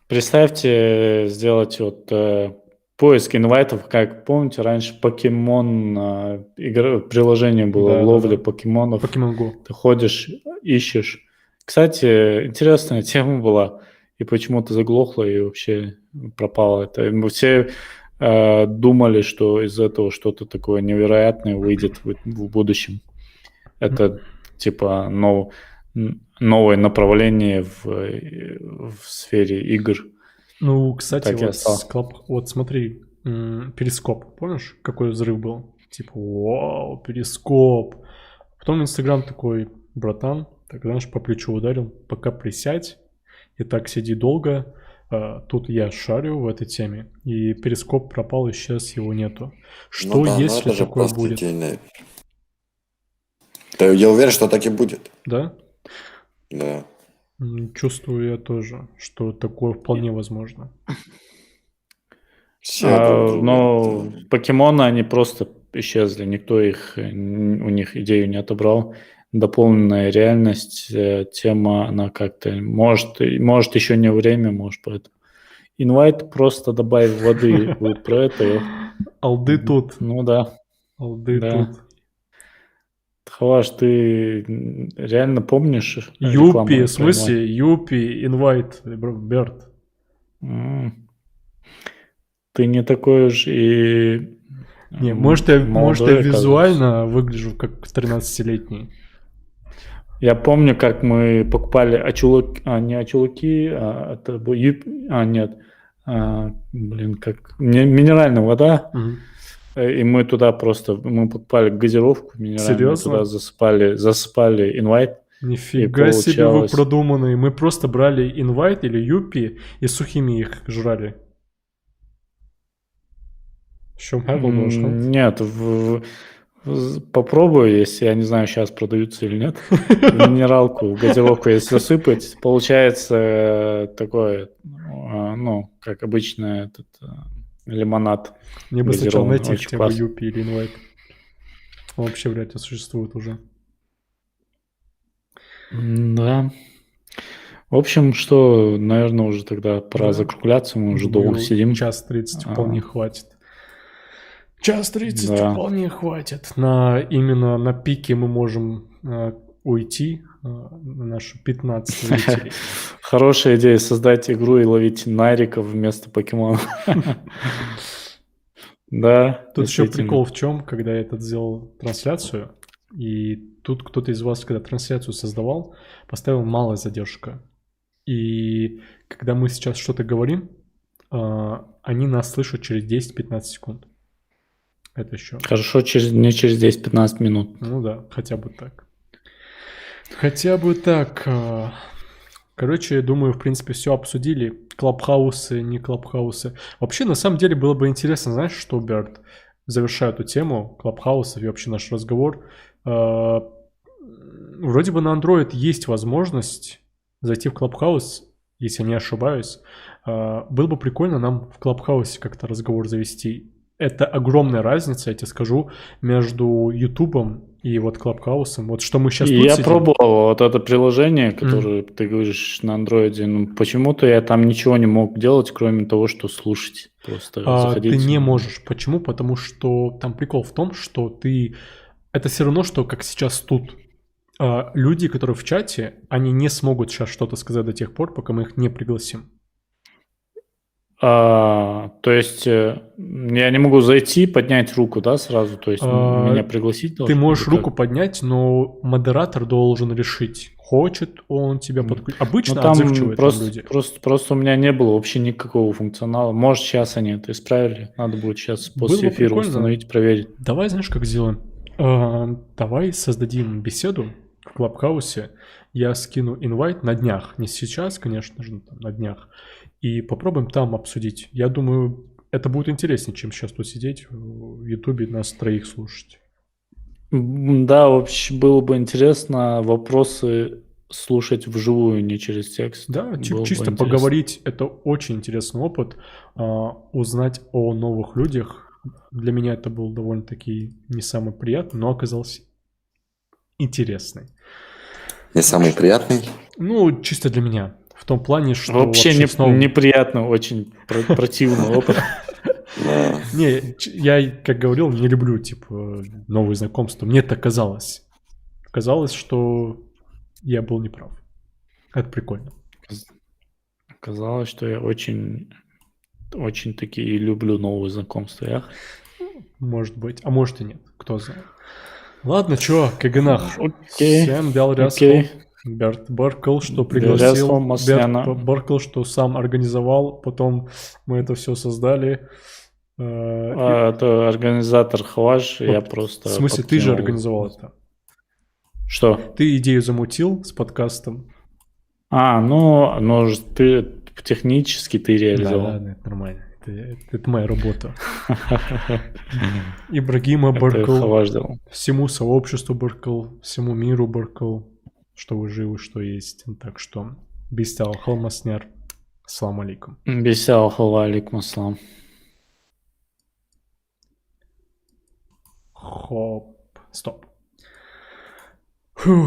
Представьте сделать вот поиск инвайтов, как помните, раньше покемон приложение было Да, ловли да. покемонов. Pokemon Go. Ты ходишь, ищешь. Кстати, интересная тема была, и почему-то заглохла и вообще пропала. Это мы все думали, что из этого что-то такое невероятное выйдет в будущем. Это типа новое направление в сфере игр. Ну, кстати, Так и вот, осталось. вот смотри, Перископ. Помнишь, какой взрыв был? Типа, вау, Перископ. Потом Инстаграм такой, братан, так, знаешь, по плечу ударил, пока присядь, и так сиди долго. Тут я шарю в этой теме, и Перископ пропал, исчез, его нету. Что Ну да, но если это же такое просто будет? идейная. Да, я уверен, что так и будет. Да? Да. Чувствую я тоже, что такое вполне возможно. Все друг друга. Но покемоны, они просто исчезли, никто их, у них идею не отобрал. Дополненная реальность, тема, она как-то, может еще не время, может поэтому. Инвайт просто добавь воды, вы про это? Алды тут, Ну да, алды да. тут. Хаваш, ты реально помнишь Юпи, рекламу в про инвайт? смысле? Юпи, инвайт, Берт. Ты не такой уж и Не, может я молодой, оказывается. визуально выгляжу как 13-летний. Я помню, как мы покупали не очулки, это нет, как минеральная вода, и мы туда мы покупали газировку минеральную, Серьезно? туда засыпали инвайт. Нифига себе вы получалось- продуманные. Мы просто брали инвайт или юпи и сухими их жрали. Что, Нет, попробую, если, я не знаю, сейчас продаются или нет, в минералку, в газировку, если засыпать, получается такое, как обычно этот лимонад. Мне бы сначала газированный, найти очень хотя бы классно. юпи или инвайт. Он вообще вряд ли существует уже. Да. В общем, что, наверное, уже тогда пора Да. закругляться, мы уже долго Думаю, сидим. час 30 вполне хватит. Час 30 Да. вполне хватит. Именно на пике мы можем уйти на наши 15 зрителей. Хорошая идея создать игру и ловить нариков вместо покемонов. Да. Тут еще действительно. прикол в чем, когда я сделал трансляцию, и тут кто-то из вас, когда трансляцию создавал, поставил малая задержка. И когда мы сейчас что-то говорим, они нас слышат через 10-15 секунд. Это еще. Хорошо, не через 10-15 минут. Ну да, хотя бы так. Хотя бы так. Короче, я думаю, в принципе, все обсудили. Клабхаусы, не клабхаусы. Вообще, на самом деле, было бы интересно, знаешь, что, Берт, завершая эту тему клабхаусов и вообще наш разговор. Вроде бы на Android есть возможность зайти в клабхаус, если я не ошибаюсь. Было бы прикольно нам в клабхаусе как-то разговор завести. Это огромная разница, я тебе скажу, между Ютубом и вот Клабхаусом. Вот что мы сейчас тут Я сидим. пробовал вот это приложение, которое ты говоришь на андроиде, но почему-то я там ничего не мог делать, кроме того, что слушать. Просто заходить. Ты не можешь. Почему? Потому что там прикол в том, что это все равно, что как сейчас тут. Люди, которые в чате, они не смогут сейчас что-то сказать до тех пор, пока мы их не пригласим. То есть я не могу зайти, поднять руку, да, сразу? То есть меня пригласить Ты должен? можешь руку поднять, но модератор должен решить, хочет он тебя подключить. Обычно там отзывчивые там люди. просто у меня не было вообще никакого функционала. Может, сейчас они это исправили. Надо будет сейчас после Было бы эфира прикольно. установить, проверить. Давай, знаешь, как сделаем? Давай создадим беседу в Клабхаусе. Я скину инвайт на днях. Не сейчас, конечно же, там, на днях. И попробуем там обсудить. Я думаю, это будет интереснее, чем сейчас тут сидеть в Ютубе нас троих слушать. Да, вообще было бы интересно вопросы слушать вживую, не через текст. Да, Было бы чисто интересно. поговорить, это очень интересный опыт. Узнать о новых людях. Для меня это был довольно-таки не самый приятный, но оказался интересный. Не самый приятный. Ну, чисто для меня. В том плане, что Вообще с новым- неприятно, очень противный опыт. Да. Не, я, как говорил, не люблю, типа, новые знакомства. Мне так казалось. Казалось, что я был неправ. Это прикольно. Казалось, что я очень такие люблю новые знакомства. Может быть. А может и нет. Кто знает. Ладно, чё, Каганах. Окей. Всем дал Окей. Берт Баркл, что Берт пригласил. Масляна. Берт Баркл, что сам организовал. Потом мы это все создали. Это организатор Хваш, я Вот, просто в смысле, ты же подкинул. организовал это. Что? Ты идею замутил с подкастом. Ну, ты технически ты реализовал. Да, это нормально. Это моя работа. Ибрагима Это Баркл. Хваш делал. Всему сообществу Баркл. Всему миру Баркл. Что вы живы, что есть. Так что, бистял Халмасняр. Ассаламу алейкум. Бисял алейкум ассалам. Хоп. Стоп. Фух.